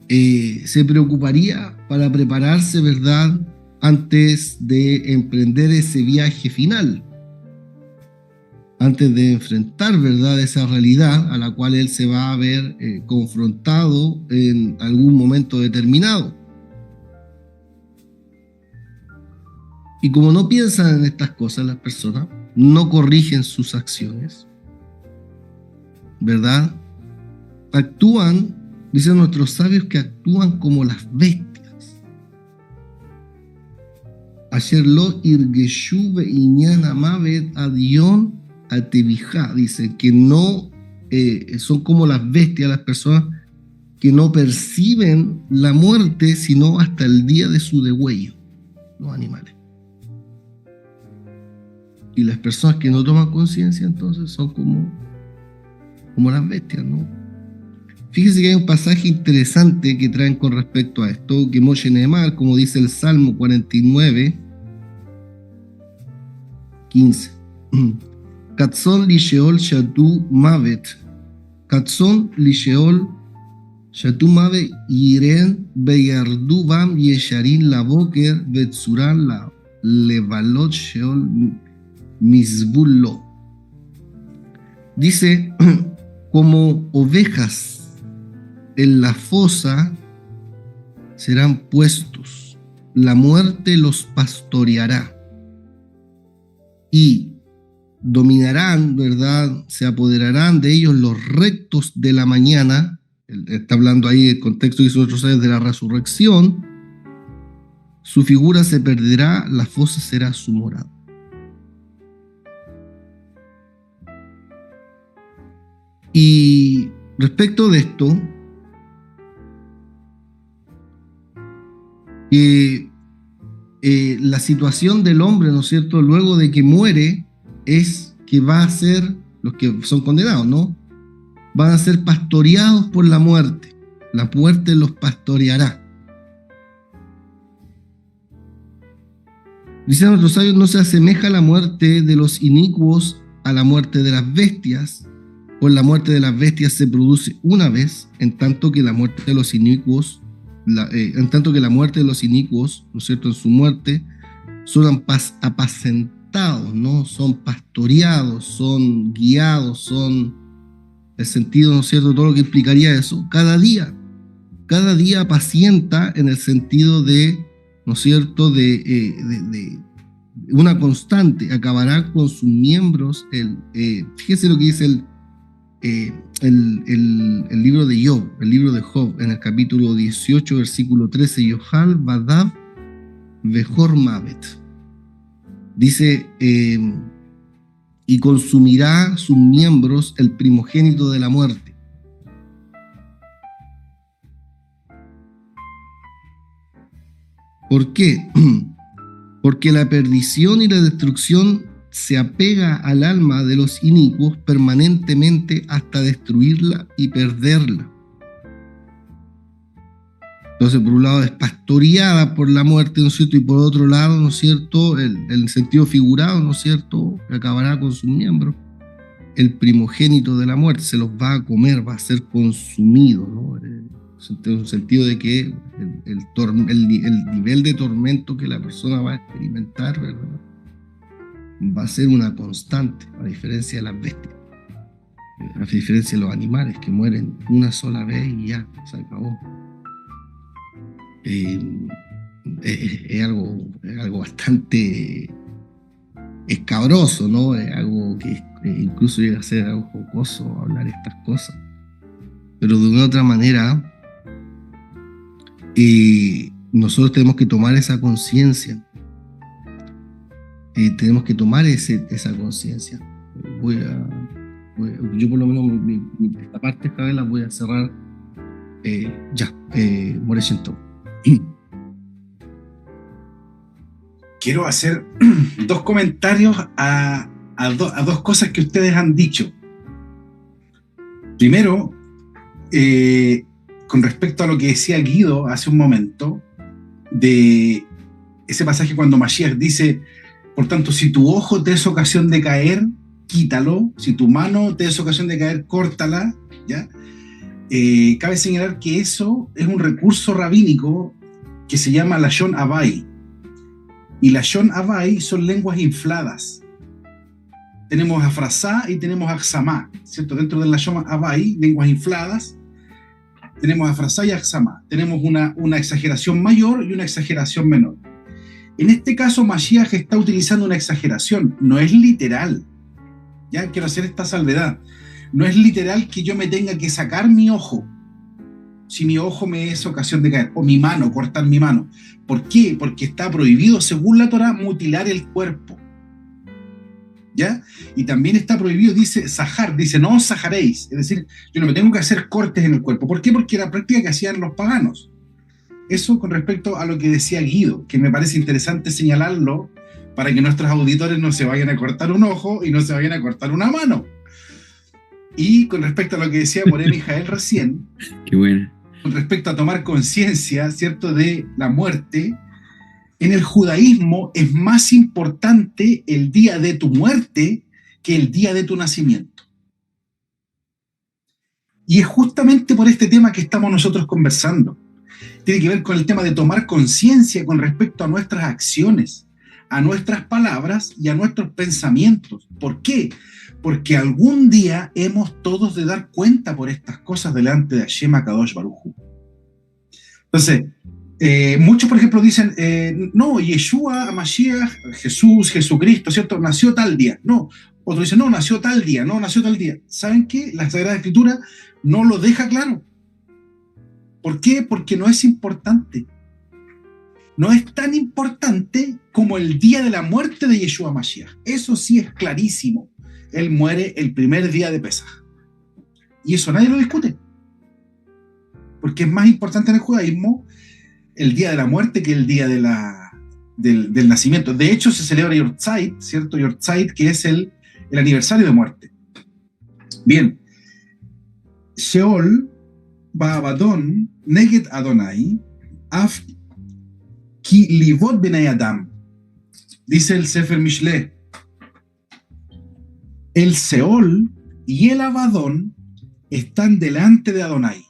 Speaker 2: se preocuparía para prepararse, ¿verdad?, antes de emprender ese viaje final, antes de enfrentar, ¿verdad?, esa realidad a la cual él se va a ver confrontado en algún momento determinado. Y como no piensan en estas cosas las personas, no corrigen sus acciones, ¿verdad? Actúan, dicen nuestros sabios, que actúan como las bestias. Asher lo irgeshu ve'inyan amavet adion atevijá. Dicen que no son como las bestias, las personas que no perciben la muerte sino hasta el día de su degüello, los animales. Y las personas que no toman conciencia entonces son como las bestias, ¿no? Fíjense que hay un pasaje interesante que traen con respecto a esto, que Moshe Nehemar, como dice el Salmo 49, 15. Katzon li sheol shatu mavet. Katzon li sheol shatu mavet yiren beyardu bam yesharin la boker betzuran la levalot sheol misbullo. Dice, como ovejas en la fosa serán puestos, la muerte los pastoreará y dominarán, ¿verdad? Se apoderarán de ellos los rectos de la mañana, Él está hablando ahí el contexto que hizo otros años de la resurrección. Su figura se perderá, la fosa será su morada. Y respecto de esto, la situación del hombre, ¿no es cierto?, luego de que muere, es que va a ser, los que son condenados, ¿no?, van a ser pastoreados por la muerte. La muerte los pastoreará. Dicen nuestros sabios, no se asemeja la muerte de los inicuos a la muerte de las bestias, pues la muerte de las bestias se produce una vez, en tanto que la muerte de los inicuos, ¿no es cierto?, en su muerte, son apacentados, ¿no?, son pastoreados, son guiados, son el sentido, ¿no es cierto?, todo lo que implicaría eso, cada día apacienta en el sentido de, ¿no es cierto?, de una constante, acabará con sus miembros. Fíjese lo que dice el libro de Job, el libro de Job, en el capítulo 18, versículo 13, Yohal Badab Vejor Mavet. Dice, y consumirá sus miembros el primogénito de la muerte. ¿Por qué? Porque la perdición y la destrucción se apega al alma de los inicuos permanentemente hasta destruirla y perderla. Entonces, por un lado es pastoreada por la muerte, ¿no es cierto?, y por otro lado, ¿no es cierto?, el sentido figurado, ¿no es cierto?, que acabará con sus miembros. El primogénito de la muerte se los va a comer, va a ser consumido, ¿no? En un sentido de que el nivel de tormento que la persona va a experimentar, ¿verdad?, va a ser una constante, a diferencia de las bestias, a diferencia de los animales que mueren una sola vez y ya, se acabó. Es algo bastante escabroso, ¿no? Es algo que incluso llega a ser algo jocoso hablar estas cosas. Pero de una otra manera, nosotros tenemos que tomar esa conciencia. Tenemos que tomar esa conciencia. Yo por lo menos esta parte, Javier, la voy a cerrar ya. Morechento.
Speaker 3: Quiero hacer dos comentarios a dos cosas que ustedes han dicho. Primero, con respecto a lo que decía Guido hace un momento, de ese pasaje cuando Mashiach dice, por tanto, si tu ojo te es ocasión de caer, quítalo. Si tu mano te es ocasión de caer, córtala, ¿ya? Cabe señalar que eso es un recurso rabínico que se llama Lashon Havai. Y Lashon Havai son lenguas infladas. Tenemos Afrasá y tenemos Axamá, ¿cierto? Dentro del Lashon Havai, lenguas infladas, tenemos Afrasá y Axamá. Tenemos una exageración mayor y una exageración menor. En este caso, Mashiach está utilizando una exageración, no es literal. Ya quiero hacer esta salvedad. No es literal que yo me tenga que sacar mi ojo, si mi ojo me es ocasión de caer, o mi mano, cortar mi mano. ¿Por qué? Porque está prohibido, según la Torá, mutilar el cuerpo. ¿Ya? Y también está prohibido, dice Sahar, dice no os sajaréis. Es decir, yo no me tengo que hacer cortes en el cuerpo. ¿Por qué? Porque era la práctica que hacían los paganos. Eso con respecto a lo que decía Guido, que me parece interesante señalarlo para que nuestros auditores no se vayan a cortar un ojo y no se vayan a cortar una mano. Y con respecto a lo que decía Moreno y Jael recién,
Speaker 1: qué bueno,
Speaker 3: con respecto a tomar conciencia, ¿cierto?, de la muerte, en el judaísmo es más importante el día de tu muerte que el día de tu nacimiento. Y es justamente por este tema que estamos nosotros conversando. Tiene que ver con el tema de tomar conciencia con respecto a nuestras acciones, a nuestras palabras y a nuestros pensamientos. ¿Por qué? Porque algún día hemos todos de dar cuenta por estas cosas delante de Hashem HaKadosh Baruj Hu. Entonces, muchos, por ejemplo, dicen, no, Yeshua, Mashiach, Jesús, Jesucristo, ¿cierto?, nació tal día. No, otros dicen, no, nació tal día, no, nació tal día. ¿Saben qué? La Sagrada Escritura no lo deja claro. ¿Por qué? Porque no es importante. No es tan importante como el día de la muerte de Yeshua Mashiach. Eso sí es clarísimo. Él muere el primer día de Pesaj. Y eso nadie lo discute. Porque es más importante en el judaísmo el día de la muerte que el día del nacimiento. De hecho, se celebra Yortzeit, ¿cierto? Yortzeit, que es el aniversario de muerte. Bien. Sheol, Ba'abadon, Neged Adonai, Af Ki Livot Benay Adam. Dice el Sefer Mishle. El Seol y el Abadón están delante de Adonai.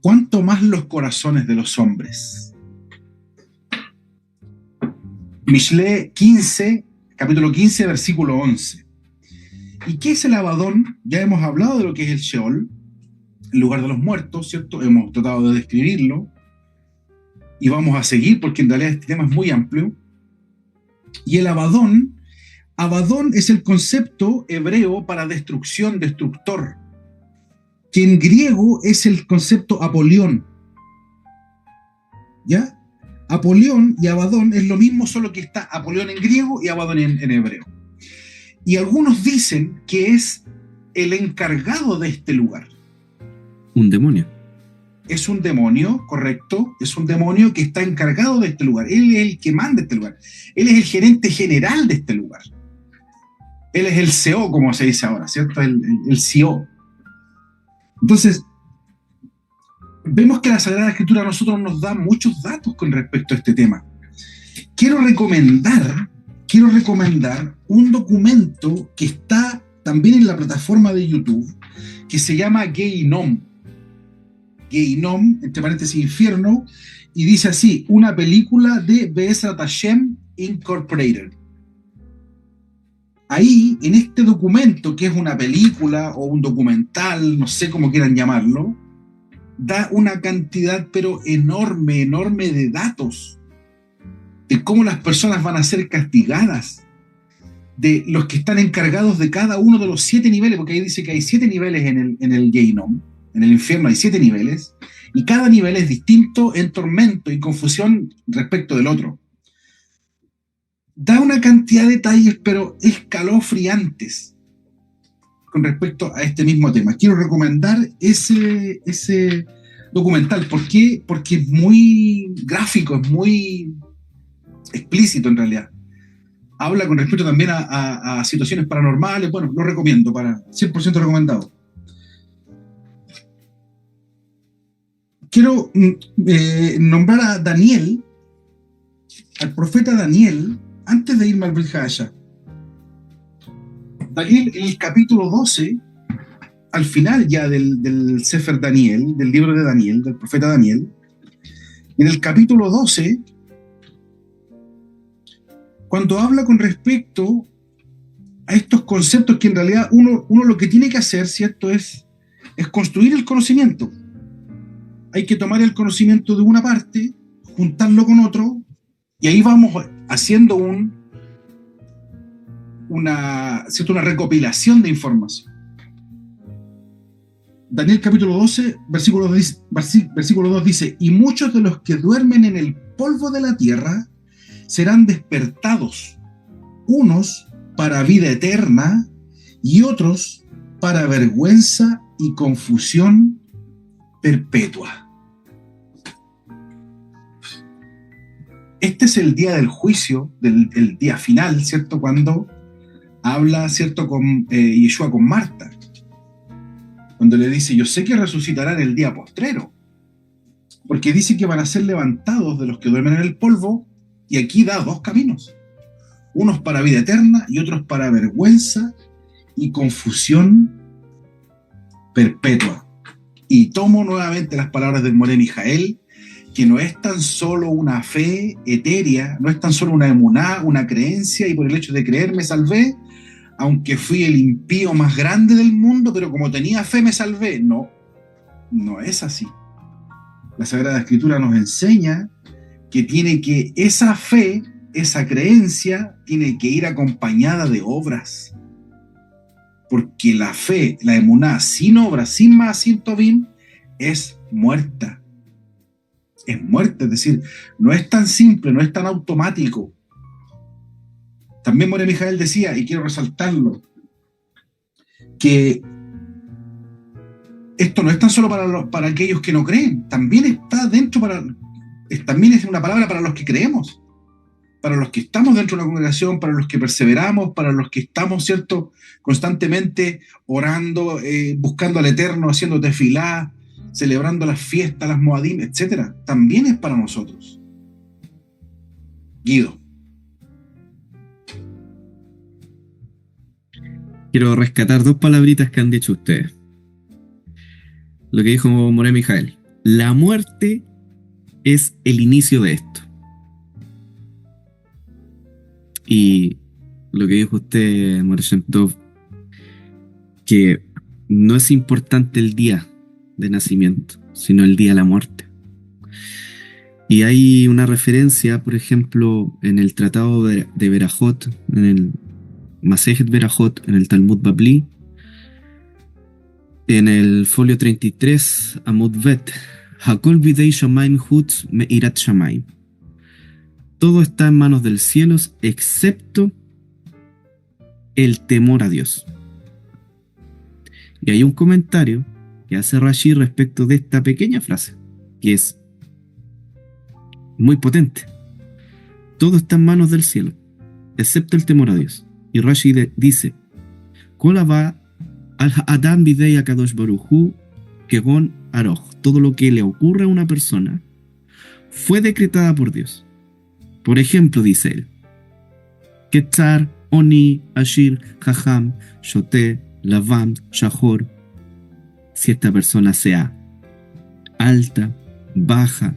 Speaker 3: ¿Cuánto más los corazones de los hombres? Mishle 15, capítulo 15, versículo 11. ¿Y qué es el Abadón? Ya hemos hablado de lo que es el Sheol, el lugar de los muertos, ¿cierto? Hemos tratado de describirlo y vamos a seguir porque en realidad este tema es muy amplio. Y el Abadón es el concepto hebreo para destrucción, destructor, que en griego es el concepto Apolión. ¿Ya? Apolión y Abadón es lo mismo, solo que está Apolión en griego y Abadón en hebreo. Y algunos dicen que es el encargado de este lugar.
Speaker 1: Un demonio.
Speaker 3: Es un demonio, correcto, es un demonio que está encargado de este lugar. Él es el que manda este lugar. Él es el gerente general de este lugar. Él es el CEO, como se dice ahora, ¿cierto? El CEO. Entonces, vemos que la Sagrada Escritura a nosotros nos da muchos datos con respecto a este tema. Quiero recomendar un documento que está también en la plataforma de YouTube, que se llama Gehinom, entre paréntesis infierno, y dice así: una película de Be'ezrat Hashem Incorporated. Ahí, en este documento, que es una película o un documental, no sé cómo quieran llamarlo, da una cantidad pero enorme de datos de cómo las personas van a ser castigadas, de los que están encargados de cada uno de los 7 niveles, porque ahí dice que hay 7 niveles en el Gehinom, en el infierno hay 7 niveles, y cada nivel es distinto en tormento y confusión respecto del otro. Da una cantidad de detalles, pero escalofriantes con respecto a este mismo tema. Quiero recomendar ese documental. ¿Por qué? Porque es muy gráfico, es muy explícito en realidad. Habla con respecto también a situaciones paranormales. Bueno, lo recomiendo, para 100% recomendado. Quiero nombrar a Daniel, al profeta Daniel, antes de irme al Brit Hadashah. Daniel, en el capítulo 12, al final ya del Sefer Daniel, del libro de Daniel, del profeta Daniel, en el capítulo 12, cuando habla con respecto a estos conceptos que en realidad uno lo que tiene que hacer, ¿cierto?, es construir el conocimiento. Hay que tomar el conocimiento de una parte, juntarlo con otro, y ahí vamos haciendo una recopilación de información. Daniel capítulo 12, versículo 2 dice: y muchos de los que duermen en el polvo de la tierra serán despertados, unos para vida eterna y otros para vergüenza y confusión perpetua. Este es el día del juicio, el día final, ¿cierto? Cuando habla, ¿cierto?, con Yeshua con Marta. Cuando le dice: yo sé que resucitarán el día postrero. Porque dice que van a ser levantados de los que duermen en el polvo, y aquí da 2 caminos. Unos para vida eterna y otros para vergüenza y confusión perpetua. Y tomo nuevamente las palabras del Moré Mijael, que no es tan solo una fe etérea, no es tan solo una emuná, una creencia, y por el hecho de creer me salvé, aunque fui el impío más grande del mundo, pero como tenía fe me salvé. No, no es así. La Sagrada Escritura nos enseña que esa fe, esa creencia, tiene que ir acompañada de obras. Porque la fe, la emuná, sin obras, sin más, sin tobim, es muerta. Es muerta, es decir, no es tan simple, no es tan automático. También Moré Mijael decía, y quiero resaltarlo, que esto no es tan solo para aquellos que no creen, también está dentro también es una palabra para los que creemos, para los que estamos dentro de una congregación, para los que perseveramos, para los que estamos, ¿cierto?, constantemente orando, buscando al Eterno, haciendo tefilá, celebrando las fiestas, las moadim, etc. También es para nosotros. Guido.
Speaker 1: Quiero rescatar dos palabritas que han dicho ustedes. Lo que dijo Moré Mijael. La muerte es el inicio de esto. Y lo que dijo usted, Moré Shem Tov, que no es importante el día de nacimiento, sino el día de la muerte. Y hay una referencia, por ejemplo, en el Tratado de Berajot, en el Masejet Berajot, en el Talmud Babli, en el folio 33, Amud Bet, Hakol bidei shamayim hutz meirat shamayim. Todo está en manos del cielo, excepto el temor a Dios. Y hay un comentario que hace Rashi respecto de esta pequeña frase, que es muy potente. Todo está en manos del cielo, excepto el temor a Dios. Y Rashi dice, Kolava al-Adam bidei akadosh baruchu kegon aroch. Todo lo que le ocurre a una persona fue decretada por Dios. Por ejemplo, dice él, Ketzar, Oni, Ashir, Jajam, Shote, Lavam, Shahor. Si esta persona sea alta, baja,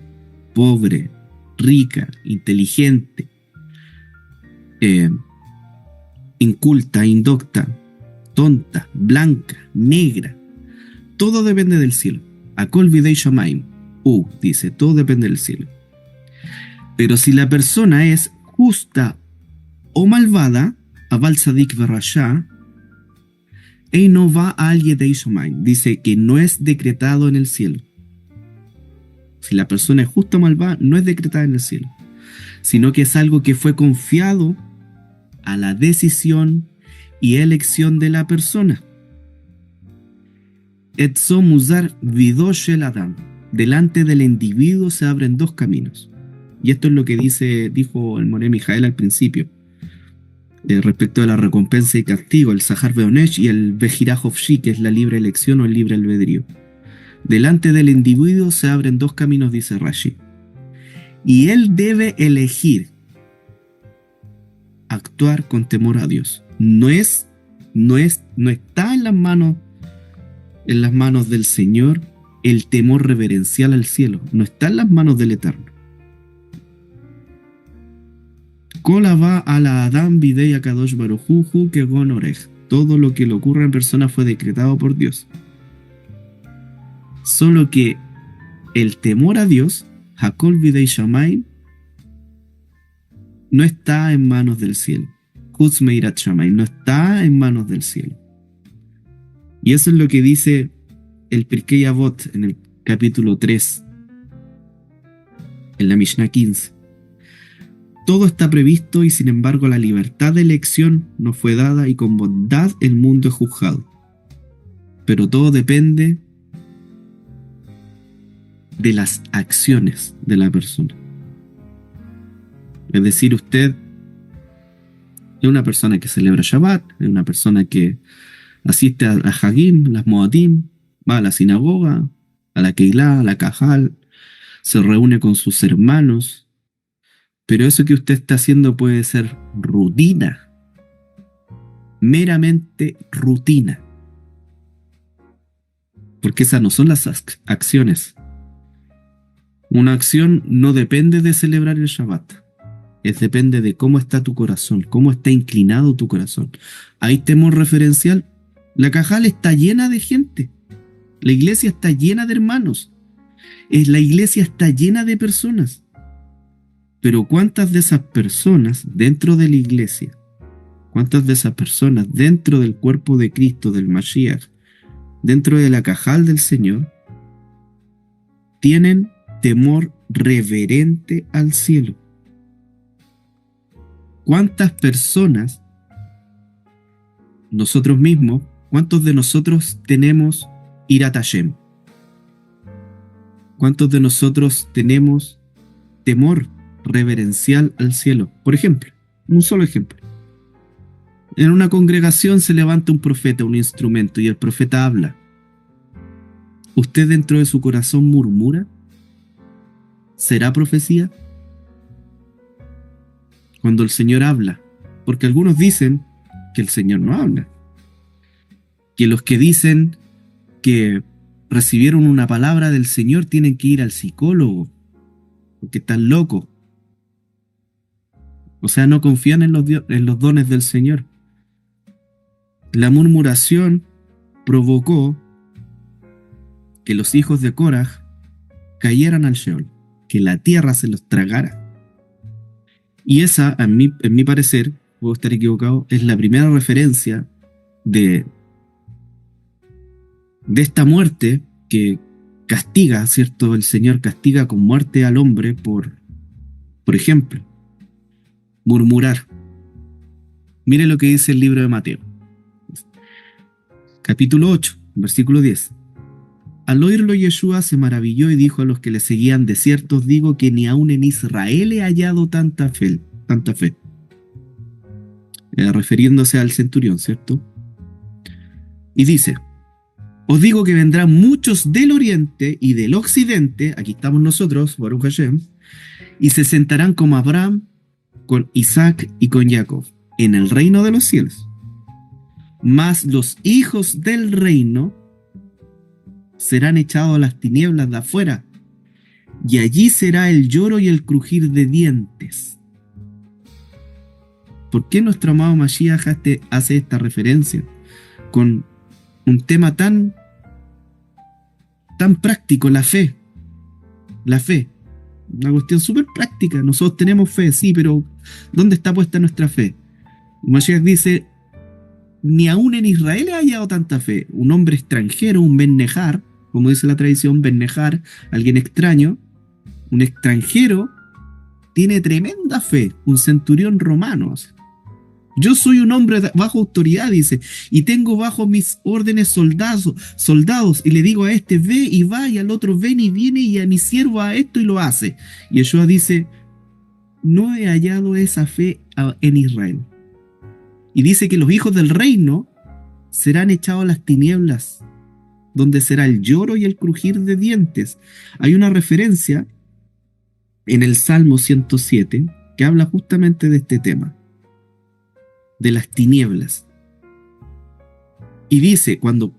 Speaker 1: pobre, rica, inteligente, inculta, indocta, tonta, blanca, negra, todo depende del cielo. Akol bidei shamayim. Dice, todo depende del cielo. Pero si la persona es justa o malvada, Abal Sadik Berrashá, no va al Yedei Shamayim. Dice que no es decretado en el cielo. Si la persona es justa o malvada, no es decretada en el cielo, sino que es algo que fue confiado a la decisión y elección de la persona. Etzo Muzar Vidosh el Adam. Delante del individuo se abren dos caminos. Y esto es lo que dijo el Moré Mijael al principio, respecto de la recompensa y castigo, el Sahar Beonesh y el Bejirah Hofshi, que es la libre elección o el libre albedrío. Delante del individuo se abren dos caminos, dice Rashi. Y él debe elegir actuar con temor a Dios. No está en las manos del Señor el temor reverencial al cielo. No está en las manos del Eterno. Kola va a la Adam bidei akadosh baruchu kegon orej. Todo lo que le ocurre en persona fue decretado por Dios. Solo que el temor a Dios, Hakol bidei shamayim, no está en manos del cielo. Hutz meirat shamayim, no está en manos del cielo. Y eso es lo que dice el Pirkei Avot en el capítulo 3, en la Mishnah 15. Todo está previsto y sin embargo la libertad de elección nos fue dada y con bondad el mundo es juzgado. Pero todo depende de las acciones de la persona. Es decir, usted es una persona que celebra Shabbat, es una persona que asiste a Hagim, las Moadim, va a la sinagoga, a la Keilah, a la Kahal, se reúne con sus hermanos. Pero eso que usted está haciendo puede ser rutina, meramente rutina. Porque esas no son las acciones. Una acción no depende de celebrar el Shabbat. Depende de cómo está tu corazón, cómo está inclinado tu corazón. Hay temor referencial. La Cajal está llena de gente. La iglesia está llena de hermanos. La iglesia está llena de personas. Pero ¿cuántas de esas personas dentro de la iglesia, cuántas de esas personas dentro del cuerpo de Cristo, del Mashiach, dentro de la Cajal del Señor, tienen temor reverente al cielo. ¿Cuántas personas, nosotros mismos, cuántos de nosotros tenemos Irat Hashem? ¿Cuántos de nosotros tenemos temor reverencial al cielo? Por ejemplo, un solo ejemplo. En una congregación se levanta un profeta, un instrumento, y el profeta habla. ¿Usted dentro de su corazón murmura? ¿Será profecía? Cuando el Señor habla, porque algunos dicen que el Señor no habla, que los que dicen que recibieron una palabra del Señor tienen que ir al psicólogo, porque están locos. O sea, no confían en los dones del Señor. La murmuración provocó que los hijos de Korah cayeran al Sheol, que la tierra se los tragara. Y esa, en mi parecer, puedo estar equivocado, es la primera referencia de esta muerte que castiga, ¿cierto? El Señor castiga con muerte al hombre por ejemplo, murmurar. Mire lo que dice el libro de Mateo. Capítulo 8, versículo 10. Al oírlo, Yeshua se maravilló y dijo a los que le seguían: de cierto os digo que ni aun en Israel he hallado tanta fe. Refiriéndose al centurión, ¿cierto? Y dice: os digo que vendrán muchos del oriente y del occidente, aquí estamos nosotros, Baruch Hashem, y se sentarán como Abraham, con Isaac y con Jacob, en el reino de los cielos. Mas los hijos del reino serán echados a las tinieblas de afuera, y allí será el lloro y el crujir de dientes. ¿Por qué nuestro amado Mashiach hace esta referencia con un tema tan práctico, la fe? La fe, una cuestión súper práctica. Nosotros tenemos fe, sí, pero ¿dónde está puesta nuestra fe? Mashiach dice: ni aún en Israel he hallado tanta fe. Un hombre extranjero, un Ben-Nejar, como dice la tradición, Ben-Nejar, alguien extraño, un extranjero, tiene tremenda fe, un centurión romano. Yo soy un hombre bajo autoridad, dice, y tengo bajo mis órdenes soldados, y le digo a este: ve y va, y al otro: ven y viene, y a mi siervo a esto y lo hace. Y Yeshua dice: no he hallado esa fe en Israel. Y dice que los hijos del reino serán echados a las tinieblas, donde será el lloro y el crujir de dientes. Hay una referencia en el Salmo 107 que habla justamente de este tema, de las tinieblas. Y dice, cuando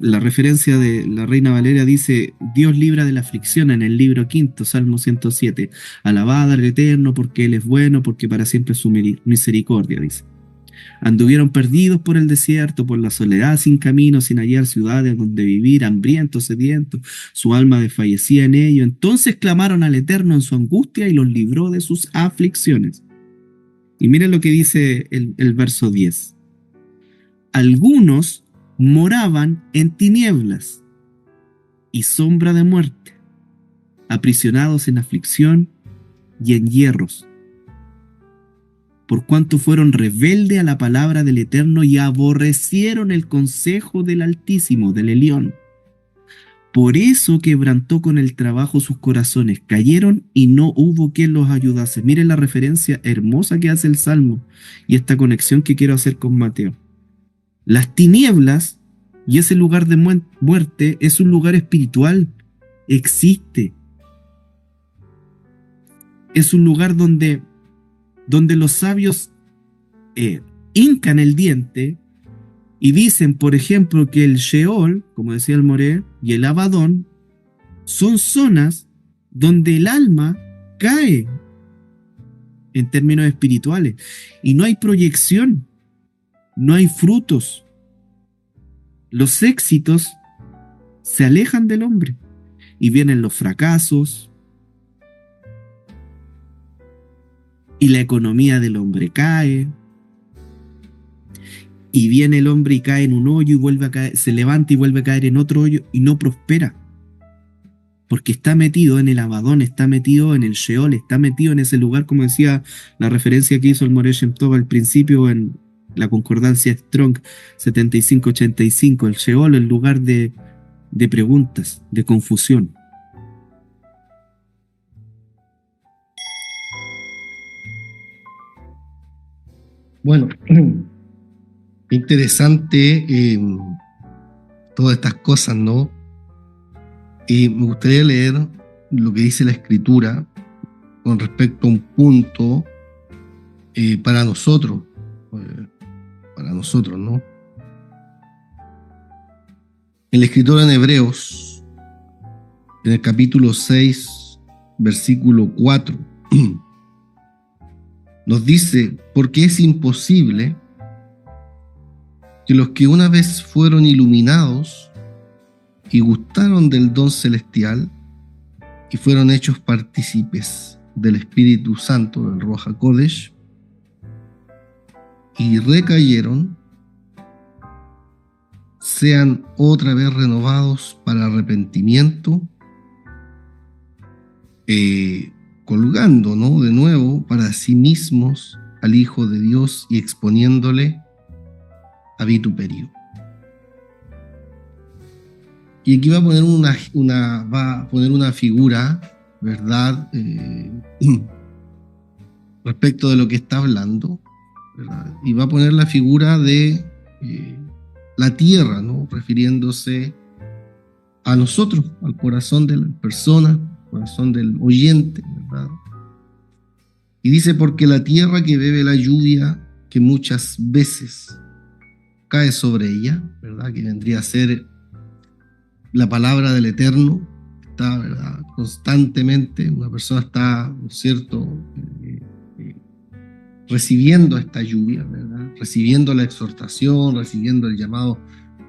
Speaker 1: la referencia de la Reina Valeria dice: Dios libra de la aflicción, en el libro 5, Salmo 107. Alabad al Eterno, porque Él es bueno, porque para siempre es su misericordia, dice. Anduvieron perdidos por el desierto, por la soledad, sin camino, sin hallar ciudades donde vivir, hambrientos, sedientos, su alma desfallecía en ello. Entonces clamaron al Eterno en su angustia y los libró de sus aflicciones. Y miren lo que dice el verso 10. Algunos moraban en tinieblas y sombra de muerte, aprisionados en aflicción y en hierros, por cuanto fueron rebeldes a la palabra del Eterno y aborrecieron el consejo del Altísimo, del Elión. Por eso quebrantó con el trabajo sus corazones, cayeron y no hubo quien los ayudase. Miren la referencia hermosa que hace el Salmo y esta conexión que quiero hacer con Mateo. Las tinieblas y ese lugar de muerte es un lugar espiritual, existe. Es un lugar donde los sabios hincan el diente y dicen, por ejemplo, que el Sheol, como decía el Moré, y el Abadón son zonas donde el alma cae en términos espirituales y no hay proyección, no hay frutos. Los éxitos se alejan del hombre y vienen los fracasos, y la economía del hombre cae, y viene el hombre y cae en un hoyo y vuelve a caer, se levanta y vuelve a caer en otro hoyo y no prospera. porque está metido en el Abadón, está metido en el Sheol, está metido en ese lugar, como decía la referencia que hizo el Moreh Shem Tov al principio en la concordancia Strong 7585, el Sheol, el lugar de preguntas, de confusión.
Speaker 2: Bueno, interesante todas estas cosas, ¿no? Me gustaría leer lo que dice la Escritura con respecto a un punto para nosotros, ¿no? En la Escritura en Hebreos, en el capítulo 6, versículo 4, nos dice, porque es imposible que los que una vez fueron iluminados y gustaron del don celestial y fueron hechos partícipes del Espíritu Santo, del Ruach HaKodesh, y recayeron, sean otra vez renovados para arrepentimiento, colgando, ¿no?, de nuevo para sí mismos al Hijo de Dios y exponiéndole a vituperio. Y aquí va a poner una figura, ¿verdad?, respecto de lo que está hablando, ¿verdad? Y va a poner la figura de la tierra, ¿no?, refiriéndose a nosotros, al corazón de la persona, corazón del oyente, ¿verdad? Y dice, porque la tierra que bebe la lluvia que muchas veces cae sobre ella, ¿verdad?, que vendría a ser la palabra del Eterno, está, ¿verdad?, constantemente, una persona está, ¿no es cierto?, recibiendo esta lluvia, ¿verdad?, recibiendo la exhortación, recibiendo el llamado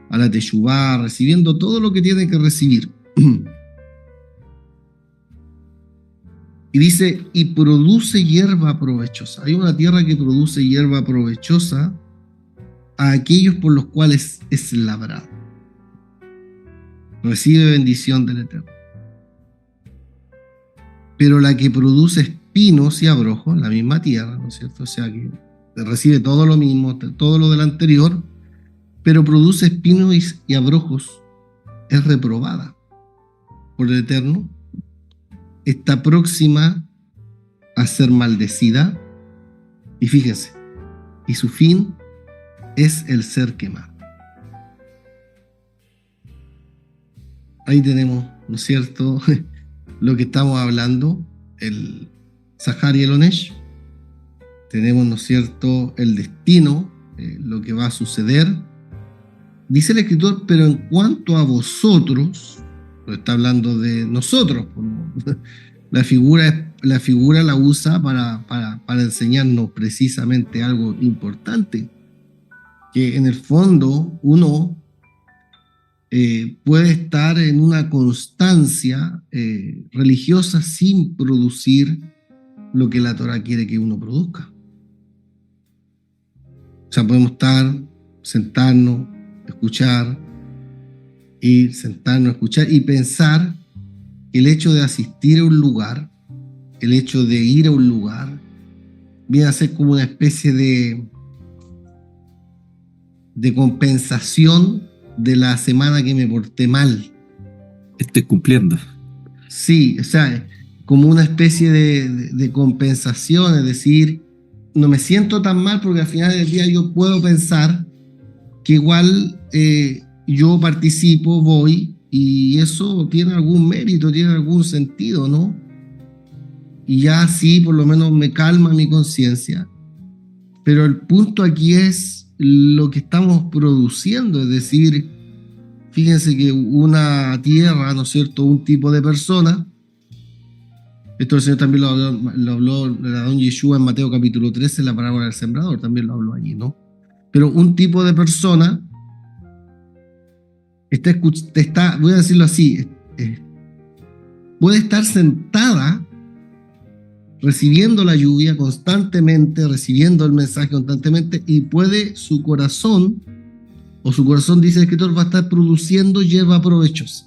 Speaker 2: a la teshuvá, recibiendo todo lo que tiene que recibir. Y dice, y produce hierba provechosa. Hay una tierra que produce hierba provechosa a aquellos por los cuales es labrado. Recibe bendición del Eterno. Pero la que produce espinos y abrojos, la misma tierra, ¿no es cierto? O sea que recibe todo lo mismo, todo lo del anterior, pero produce espinos y abrojos, es reprobada por el Eterno, está próxima a ser maldecida, y fíjense, y su fin es el ser quemado. Ahí tenemos, ¿no es cierto?, lo que estamos hablando, el Zahar y el Onesh. Tenemos, ¿no es cierto?, el destino, lo que va a suceder. Dice el escritor, pero en cuanto a vosotros, lo está hablando de nosotros, la figura la usa para enseñarnos precisamente algo importante, que en el fondo uno puede estar en una constancia religiosa sin producir lo que la Torah quiere que uno produzca. O sea, podemos sentarnos, escuchar, escuchar y pensar que el hecho de asistir a un lugar, el hecho de ir a un lugar, viene a ser como una especie de compensación de la semana que me porté mal.
Speaker 1: Estoy cumpliendo.
Speaker 2: Sí, o sea, como una especie de compensación, es decir, no me siento tan mal porque al final del día yo puedo pensar que igual yo participo, voy, y eso tiene algún mérito, tiene algún sentido, ¿no? Y ya así por lo menos me calma mi conciencia. Pero el punto aquí es lo que estamos produciendo, es decir, fíjense que una tierra, ¿no es cierto?, un tipo de persona, esto el Señor también lo habló el Adón Yeshua en Mateo capítulo 13, en la parábola del sembrador, también lo habló allí, ¿no? Pero un tipo de persona está, voy a decirlo así, puede estar sentada recibiendo la lluvia constantemente, recibiendo el mensaje constantemente, y puede su corazón, dice el escritor, va a estar produciendo hierba provechosa.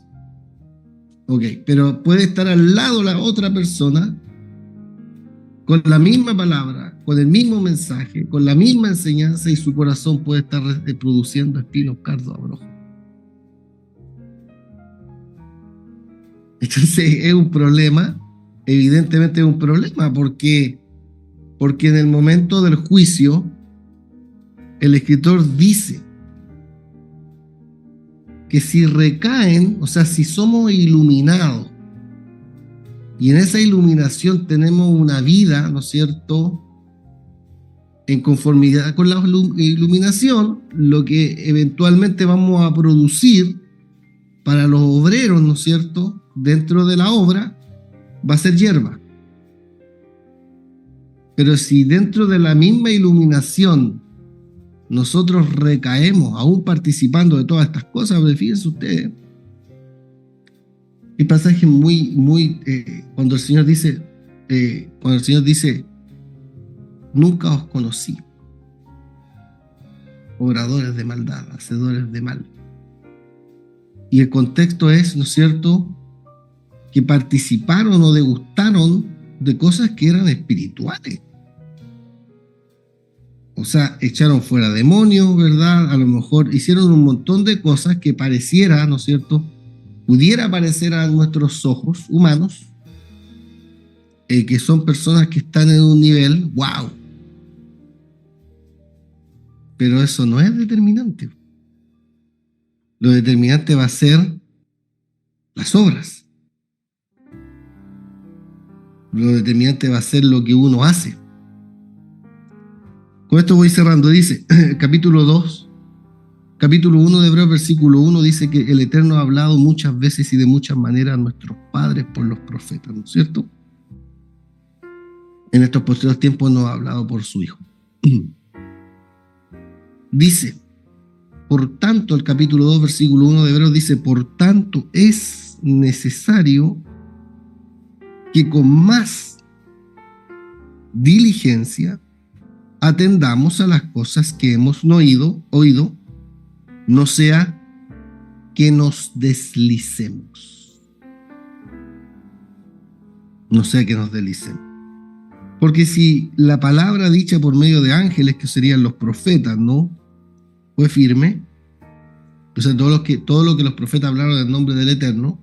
Speaker 2: Ok, pero puede estar al lado la otra persona con la misma palabra, con el mismo mensaje, con la misma enseñanza y su corazón puede estar produciendo espinos, cardos, abrojos. Entonces es un problema, evidentemente es un problema, porque en el momento del juicio el escritor dice que si recaen, o sea, si somos iluminados y en esa iluminación tenemos una vida, ¿no es cierto?, en conformidad con la iluminación, lo que eventualmente vamos a producir para los obreros, ¿no es cierto?, dentro de la obra, va a ser hierba. Pero si dentro de la misma iluminación nosotros recaemos, aún participando de todas estas cosas, fíjense ustedes, hay pasajes muy, cuando el Señor dice, nunca os conocí, obradores de maldad, hacedores de mal. Y el contexto es, ¿no es cierto?, que participaron o degustaron de cosas que eran espirituales. O sea, echaron fuera demonios, ¿verdad? A lo mejor hicieron un montón de cosas que pareciera, ¿no es cierto?, pudiera parecer a nuestros ojos humanos, que son personas que están en un nivel, wow. Pero eso no es determinante. Lo determinante va a ser las obras. Lo determinante va a ser lo que uno hace. Con esto voy cerrando. Dice, capítulo 1 de Hebreos, versículo 1, dice que el Eterno ha hablado muchas veces y de muchas maneras a nuestros padres por los profetas, ¿no es cierto? En estos posteriores tiempos nos ha hablado por su Hijo. Dice, por tanto, el capítulo 2, versículo 1 de Hebreos dice, por tanto es necesario que con más diligencia atendamos a las cosas que hemos oído, no sea que nos deslicemos. No sea que nos deslicemos. Porque si la palabra dicha por medio de ángeles, que serían los profetas, ¿no?, fue firme, o sea, todo lo que los profetas hablaron en nombre del Eterno,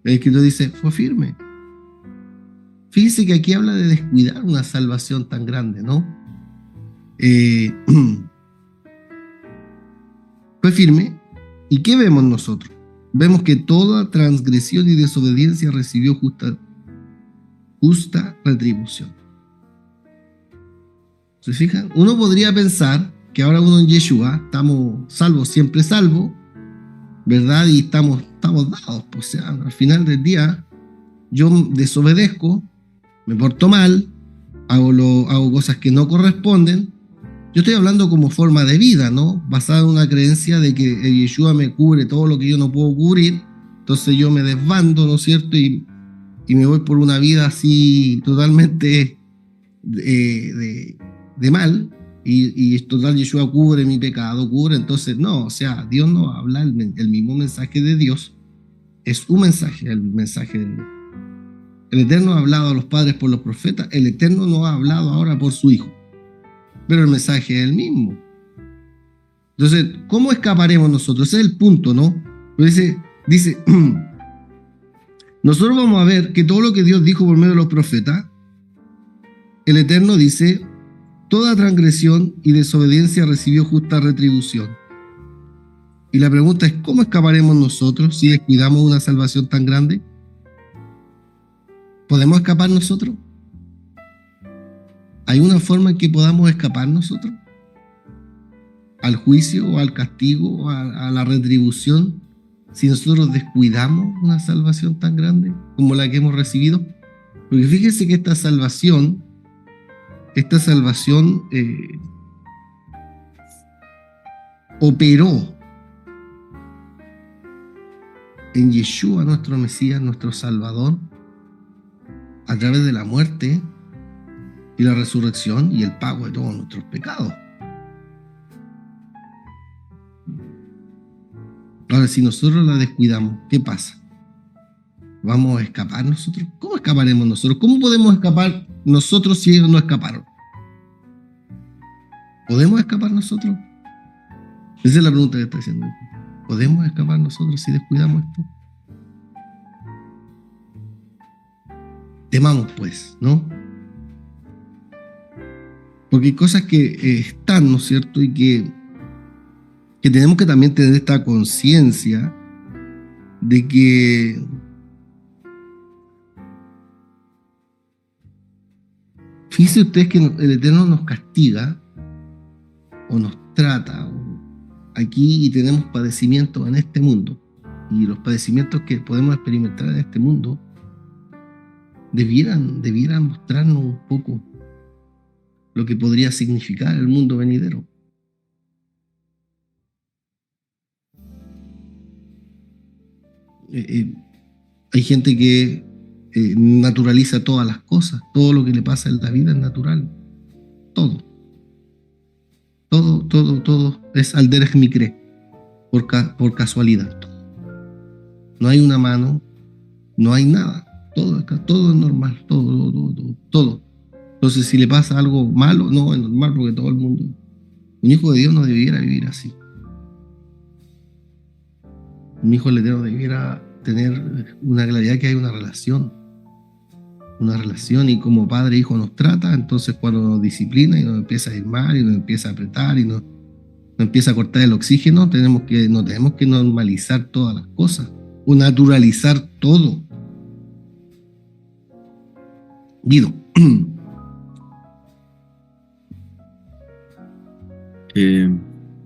Speaker 2: el escritor dice, fue firme. Fíjense que aquí habla de descuidar una salvación tan grande, ¿no? Fue firme. ¿Y qué vemos nosotros? Vemos que toda transgresión y desobediencia recibió justa retribución. ¿Se fijan? Uno podría pensar que ahora uno en Yeshua estamos salvos, siempre salvos, ¿verdad? Y estamos dados. O sea, al final del día yo desobedezco, me porto mal, hago cosas que no corresponden. Yo estoy hablando como forma de vida, ¿no? Basada en una creencia de que el Yeshua me cubre todo lo que yo no puedo cubrir. Entonces yo me desbando, ¿no es cierto? Y me voy por una vida así totalmente de mal. Y total, Yeshua cubre mi pecado, entonces no, o sea, Dios no habla el mismo mensaje de Dios, es un mensaje, el mensaje de Dios. El Eterno ha hablado a los padres por los profetas, el Eterno nos ha hablado ahora por su Hijo, pero el mensaje es el mismo. Entonces, ¿cómo escaparemos nosotros? Ese es el punto, ¿no? Dice, nosotros vamos a ver que todo lo que Dios dijo por medio de los profetas, el Eterno dice, toda transgresión y desobediencia recibió justa retribución. Y la pregunta es, ¿cómo escaparemos nosotros si descuidamos una salvación tan grande? ¿Podemos escapar nosotros? ¿Hay una forma en que podamos escapar nosotros? ¿Al juicio o al castigo o a la retribución si nosotros descuidamos una salvación tan grande como la que hemos recibido? Porque fíjense que esta salvación operó en Yeshua, nuestro Mesías, nuestro Salvador, a través de la muerte y la resurrección y el pago de todos nuestros pecados. Ahora, si nosotros la descuidamos, ¿qué pasa? ¿Vamos a escapar nosotros? ¿Cómo escaparemos nosotros? ¿Cómo podemos escapar nosotros si ellos no escaparon? ¿Podemos escapar nosotros? Esa es la pregunta que está haciendo. ¿Podemos escapar nosotros si descuidamos esto? Temamos, pues, ¿no? Porque hay cosas que están, ¿no es cierto? Y que tenemos que también tener esta conciencia de que fíjense ustedes que el Eterno nos castiga o nos trata aquí, y tenemos padecimientos en este mundo, y los padecimientos que podemos experimentar en este mundo debieran mostrarnos un poco lo que podría significar el mundo venidero. Hay gente que naturaliza todas las cosas, todo lo que le pasa en la vida es natural, todo es al derech mikre, por casualidad. No hay una mano, no hay nada, todo es normal, todo. Entonces, si le pasa algo malo, no es normal, porque todo el mundo, un hijo de Dios no debiera vivir así. Un hijo del Eterno debiera tener una claridad que hay una relación, y como padre e hijo nos trata. Entonces, cuando nos disciplina y nos empieza a ir mal y nos empieza a apretar y nos empieza a cortar el oxígeno, no tenemos que normalizar todas las cosas o naturalizar todo. Guido.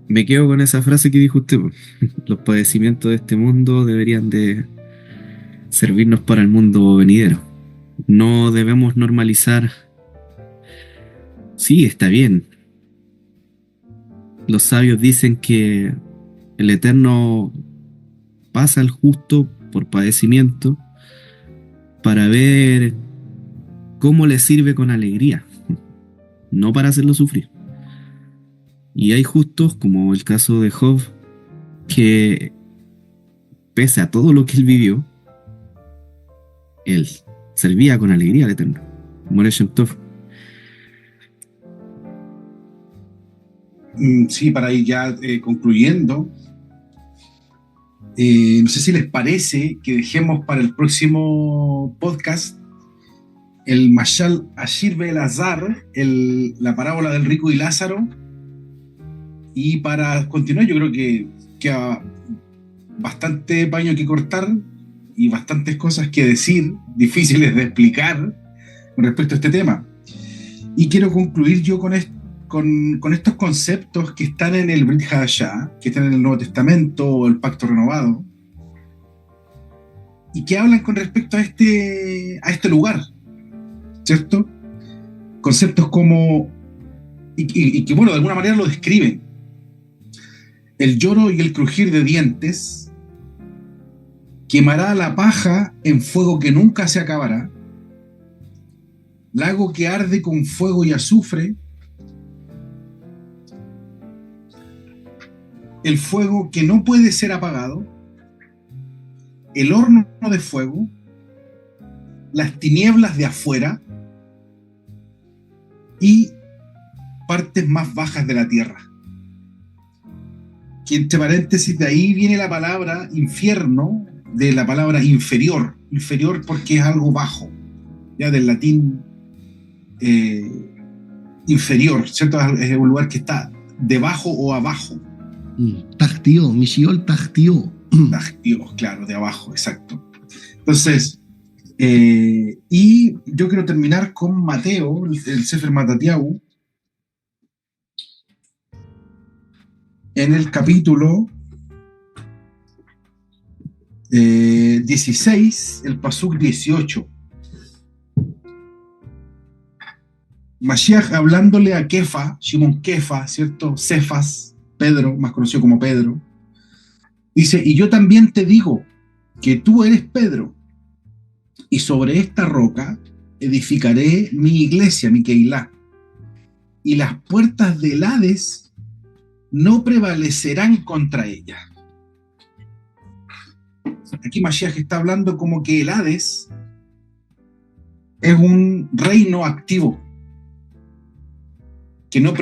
Speaker 1: Me quedo con esa frase que dijo usted. Los padecimientos de este mundo deberían de servirnos para el mundo venidero. No debemos normalizar. Sí, está bien. Los sabios dicen que el Eterno pasa al justo por padecimiento para ver cómo le sirve con alegría, no para hacerlo sufrir. Y hay justos, como el caso de Job, que pese a todo lo que él vivió, él servía con alegría al Eterno. Moreh Shem Tov.
Speaker 3: Sí, para ir ya concluyendo, no sé si les parece que dejemos para el próximo podcast el Mashal Ashir Belazar, la parábola del rico y Lázaro. Y para continuar, yo creo que queda bastante paño que cortar y bastantes cosas que decir, difíciles de explicar con respecto a este tema. Y quiero concluir yo con estos conceptos que están en el Brit Hadashah, que están en el Nuevo Testamento o el Pacto Renovado, y que hablan con respecto a este lugar, ¿cierto? Conceptos como, y que bueno, de alguna manera lo describen. El lloro y el crujir de dientes, quemará la paja en fuego que nunca se acabará, lago que arde con fuego y azufre, el fuego que no puede ser apagado, el horno de fuego, las tinieblas de afuera y partes más bajas de la tierra. Que entre paréntesis, de ahí viene la palabra infierno, de la palabra inferior porque es algo bajo, ya del latín inferior, ¿cierto? Es un lugar que está debajo o abajo.
Speaker 2: Tajtío, Mishiol Tajtío.
Speaker 3: Tajtío, claro, de abajo, exacto. Entonces, y yo quiero terminar con Mateo, el Sefer Matatiahu, en el capítulo 16, el pasuk 18. Mashiach hablándole a Kefa, Shimon Kefa, ¿cierto? Cefas, Pedro, más conocido como Pedro, dice: y yo también te digo que tú eres Pedro, y sobre esta roca edificaré mi iglesia, mi Keilah, y las puertas del Hades no prevalecerán contra ella. aquí Mashiach está hablando como que el Hades es un reino activo que no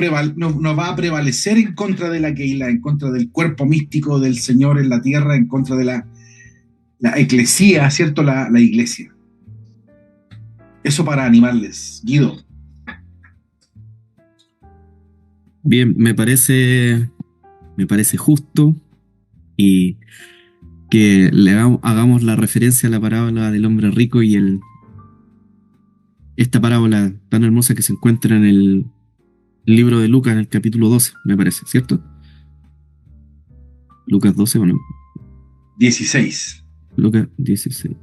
Speaker 3: va a prevalecer en contra de la Keilah, en contra del cuerpo místico del Señor en la tierra, en contra de la eclesía, ¿cierto? La iglesia. Eso para animarles. Guido.
Speaker 1: Bien, me parece justo y que hagamos la referencia a la parábola del hombre rico y esta parábola tan hermosa que se encuentra en el libro de Lucas, en el capítulo 12, me parece, ¿cierto? Lucas 12, ¿o no?
Speaker 3: 16.
Speaker 1: Lucas 16.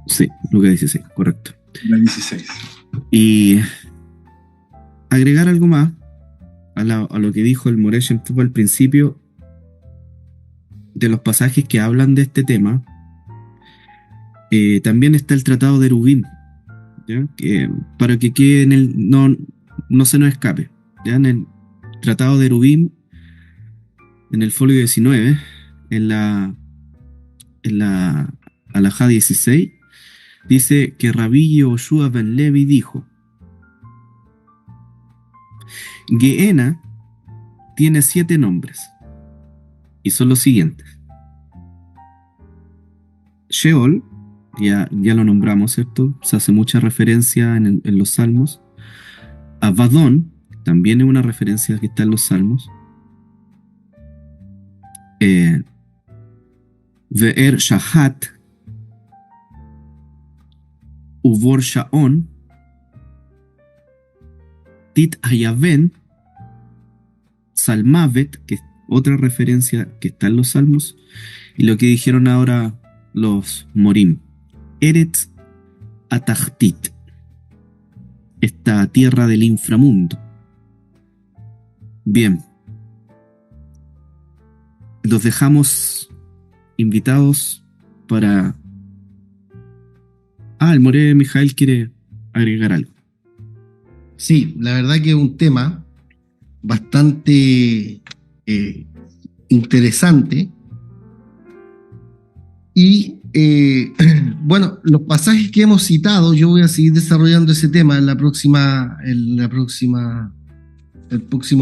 Speaker 1: Sí, Lucas 16, correcto.
Speaker 3: La 16.
Speaker 1: Y agregar algo más a lo que dijo el Moreh Shem Tov al principio de los pasajes que hablan de este tema. También está el tratado de Eruvin, ¿ya? Para que quede no se nos escape, ¿ya? En el tratado de Eruvin, en el folio 19, en la alajá 16, dice que Rabbi Yehoshua ben Levi dijo: Gehenna tiene 7 nombres y son los siguientes. Sheol, ya lo nombramos, ¿cierto? Se hace mucha referencia en los Salmos. Abadón, también es una referencia que está en los Salmos. Ve'er Shahat, Uvor Shaon, Tit Hayaven, Salmavet, que es otra referencia que está en los Salmos, y lo que dijeron ahora los Morim, Eretz Atachtit, esta tierra del inframundo. Bien, los dejamos invitados para... el Moreh Mijael quiere agregar algo.
Speaker 2: Sí, la verdad que es un tema bastante interesante. Y bueno, los pasajes que hemos citado, yo voy a seguir desarrollando ese tema el próximo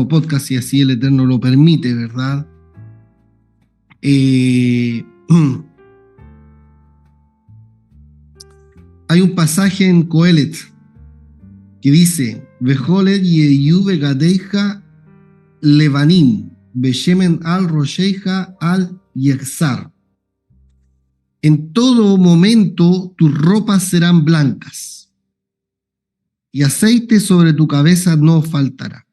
Speaker 2: podcast, si así el Eterno lo permite, ¿verdad? Hay un pasaje en Coelet que dice: Vejolet yeyu begadeja levanim, beshemen al rosheja al yexar. En todo momento tus ropas serán blancas y aceite sobre tu cabeza no faltará.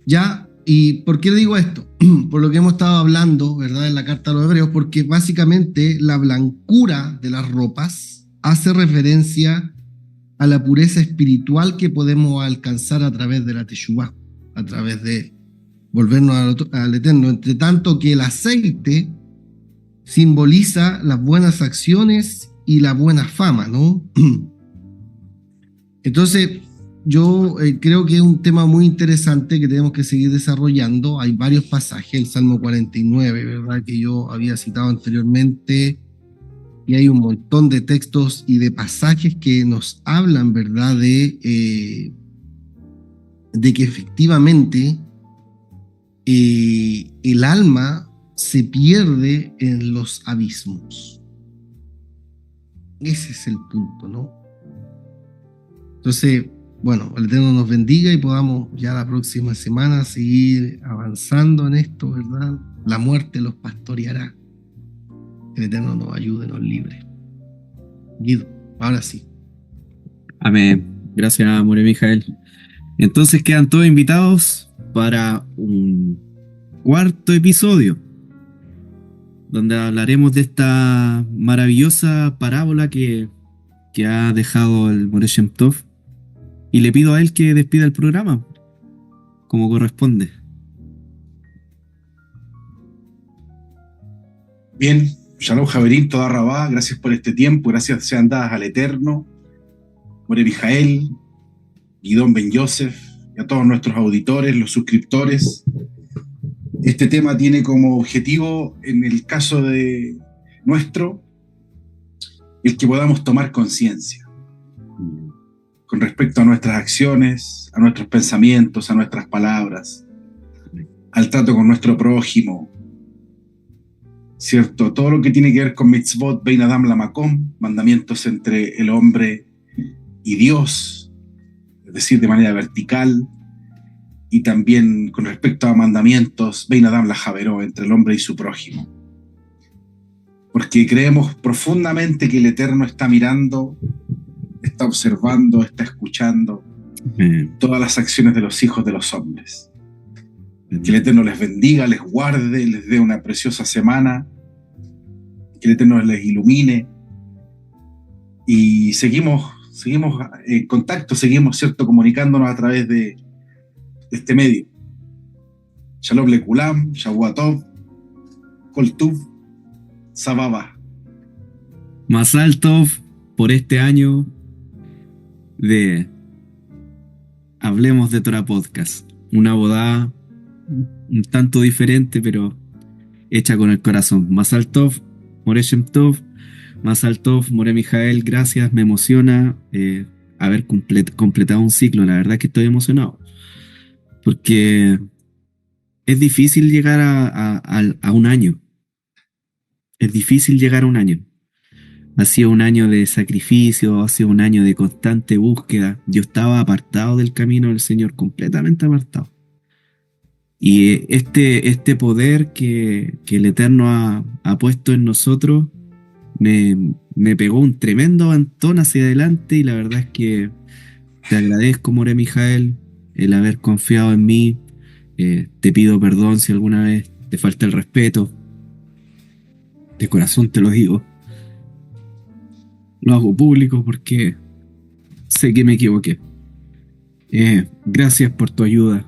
Speaker 2: Ya, ¿y por qué le digo esto? Por lo que hemos estado hablando, ¿verdad?, en la carta a los hebreos, porque básicamente la blancura de las ropas hace referencia a la pureza espiritual que podemos alcanzar a través de la Teshuvá, a través de volvernos al Eterno. Entre tanto que el aceite simboliza las buenas acciones y la buena fama, ¿no? Entonces, yo creo que es un tema muy interesante que tenemos que seguir desarrollando. Hay varios pasajes, el Salmo 49, ¿verdad?, que yo había citado anteriormente, y hay un montón de textos y de pasajes que nos hablan, ¿verdad?, de que efectivamente el alma se pierde en los abismos. Ese es el punto, ¿no? Entonces, bueno, el Eterno nos bendiga y podamos ya la próxima semana seguir avanzando en esto, ¿verdad? La muerte los pastoreará. El Eterno nos ayude, nos libre. Guido, ahora sí.
Speaker 1: Amén. Gracias, Moreh Mijael. Entonces quedan todos invitados para un 4º episodio, donde hablaremos de esta maravillosa parábola que ha dejado el Moreh Shem Tov, y le pido a él que despida el programa como corresponde.
Speaker 3: Bien, Shalom Javerín, toda Rabá, gracias por este tiempo, gracias sean dadas al Eterno, Moreh Mijael, Guidón Ben Yosef, y a todos nuestros auditores, los suscriptores. Este tema tiene como objetivo, en el caso de nuestro, el que podamos tomar conciencia con respecto a nuestras acciones, a nuestros pensamientos, a nuestras palabras, al trato con nuestro prójimo, ¿cierto? Todo lo que tiene que ver con mitzvot, bein adam lamakom, mandamientos entre el hombre y Dios, es decir, de manera vertical, y también con respecto a mandamientos, bein adam lajaveró, entre el hombre y su prójimo. Porque creemos profundamente que el Eterno está mirando, está observando, está escuchando todas las acciones de los hijos de los hombres. Que el Eterno les bendiga, les guarde, les dé una preciosa semana, que el Eterno les ilumine. Y seguimos en contacto, seguimos, ¿cierto?, comunicándonos a través de este medio. Shalom lekulam, Shavua tov, Kol tuv, Sababa.
Speaker 1: Mazal Tov por este año de Hablemos de Torah Podcast. Una boda un tanto diferente, pero hecha con el corazón. Mazal Tov, More Shem Tov, Mazal Tov, More Mijael, gracias, me emociona haber completado un ciclo. La verdad que estoy emocionado, porque es difícil llegar a un año. Es difícil llegar a un año. Ha sido un año de sacrificio, ha sido un año de constante búsqueda. Yo estaba apartado del camino del Señor, completamente apartado. Y este poder que el Eterno ha puesto en nosotros me pegó un tremendo aventón hacia adelante, y la verdad es que te agradezco, More Mijael, el haber confiado en mí. Te pido perdón si alguna vez te falta el respeto. De corazón te lo digo. Lo hago público porque sé que me equivoqué. Gracias por tu ayuda.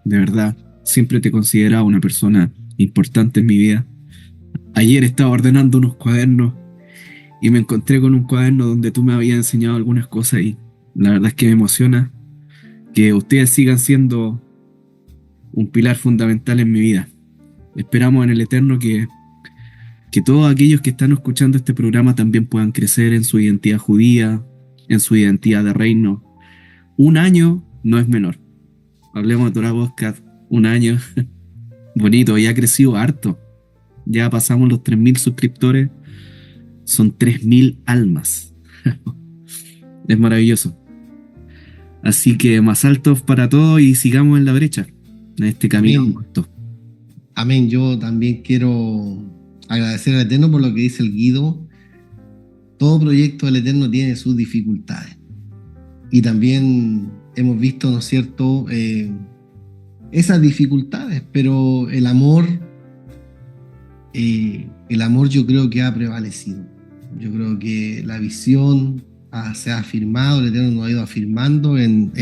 Speaker 1: De verdad, siempre te he considerado una persona importante en mi vida. Ayer estaba ordenando unos cuadernos y me encontré con un cuaderno donde tú me habías enseñado algunas cosas, y la verdad es que me emociona que ustedes sigan siendo un pilar fundamental en mi vida. Esperamos en el Eterno que todos aquellos que están escuchando este programa también puedan crecer en su identidad judía, en su identidad de reino. Un año no es menor. Hablemos de Torah Podcast, un año bonito, ya ha crecido harto. Ya pasamos los 3.000 suscriptores. Son 3.000 almas. Es maravilloso. Así que más altos para todos y sigamos en la brecha, en este camino justo.
Speaker 2: Amén. Yo también quiero agradecer al Eterno por lo que dice el Guido. Todo proyecto del Eterno tiene sus dificultades. Y también hemos visto, ¿no es cierto?, esas dificultades, pero el amor yo creo que ha prevalecido. Yo creo que la visión se ha afirmado, el Eterno nos ha ido afirmando en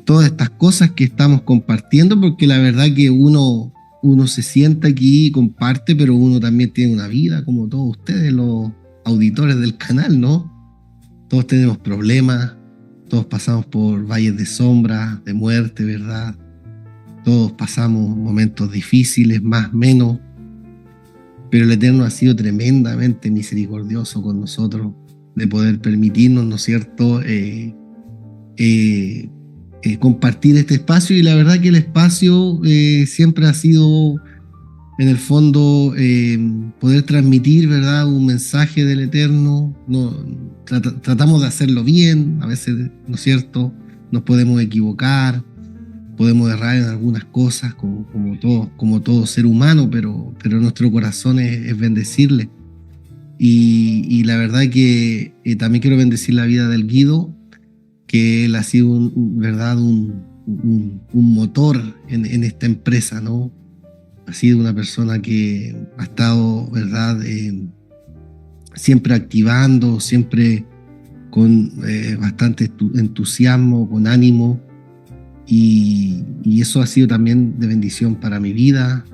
Speaker 2: todas estas cosas que estamos compartiendo, porque la verdad que uno se sienta aquí y comparte, pero uno también tiene una vida, como todos ustedes, los auditores del canal, ¿no? Todos tenemos problemas, todos pasamos por valles de sombra, de muerte, ¿verdad? Todos pasamos momentos difíciles, más, menos, pero el Eterno ha sido tremendamente misericordioso con nosotros, de poder permitirnos, ¿no es cierto?, compartir este espacio. Y la verdad que el espacio siempre ha sido, en el fondo, poder transmitir, ¿verdad?, un mensaje del Eterno. Tratamos de hacerlo bien, a veces, ¿no es cierto?, nos podemos equivocar, podemos errar en algunas cosas, como todo ser humano, pero nuestro corazón es bendecirle. Y la verdad que también quiero bendecir la vida del Guido, que él ha sido un motor en esta empresa, ¿no? Ha sido una persona que ha estado, ¿verdad?, siempre activando, siempre con bastante entusiasmo, con ánimo, y eso ha sido también de bendición para mi vida.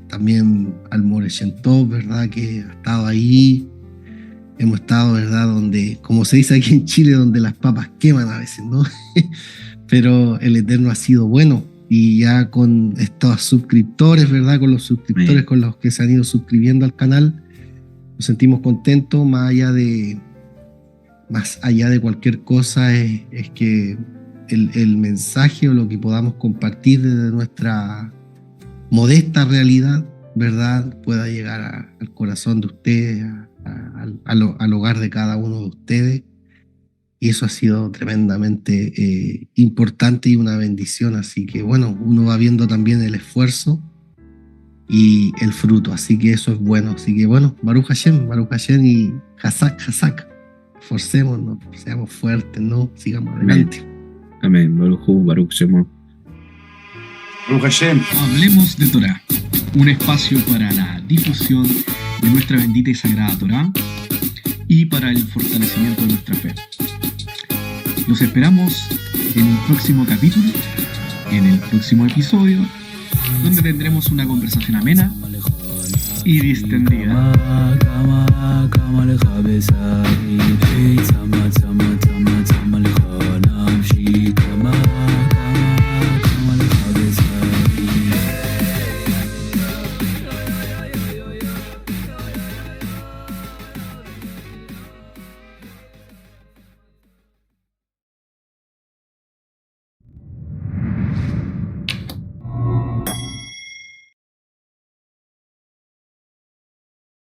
Speaker 2: También al More Shem Tov, ¿verdad?, que ha estado ahí. Hemos estado, ¿verdad?, donde, como se dice aquí en Chile, donde las papas queman a veces, ¿no? Pero el Eterno ha sido bueno, y ya con estos suscriptores, ¿verdad? Con los suscriptores,
Speaker 1: Bien.
Speaker 2: con los que se han ido suscribiendo al canal, nos sentimos contentos. Más allá de cualquier cosa, es que el mensaje o lo que podamos compartir desde nuestra modesta realidad, ¿verdad?, pueda llegar al corazón de ustedes, al hogar de cada uno de ustedes. Y eso ha sido tremendamente importante y una bendición. Así que bueno, uno va viendo también el esfuerzo y el fruto. Así que eso es bueno. Así que bueno, Baruch Hashem y Hazak. Esforcémonos, seamos fuertes, ¿no? Sigamos adelante.
Speaker 1: Amén. Baruch Hu, Baruch Shemo.
Speaker 3: Baruch Hashem.
Speaker 4: Hablemos de Torá, un espacio para la difusión de nuestra bendita y sagrada Torá y para el fortalecimiento de nuestra fe. Los esperamos en un próximo capítulo, en el próximo episodio, donde tendremos una conversación amena y distendida.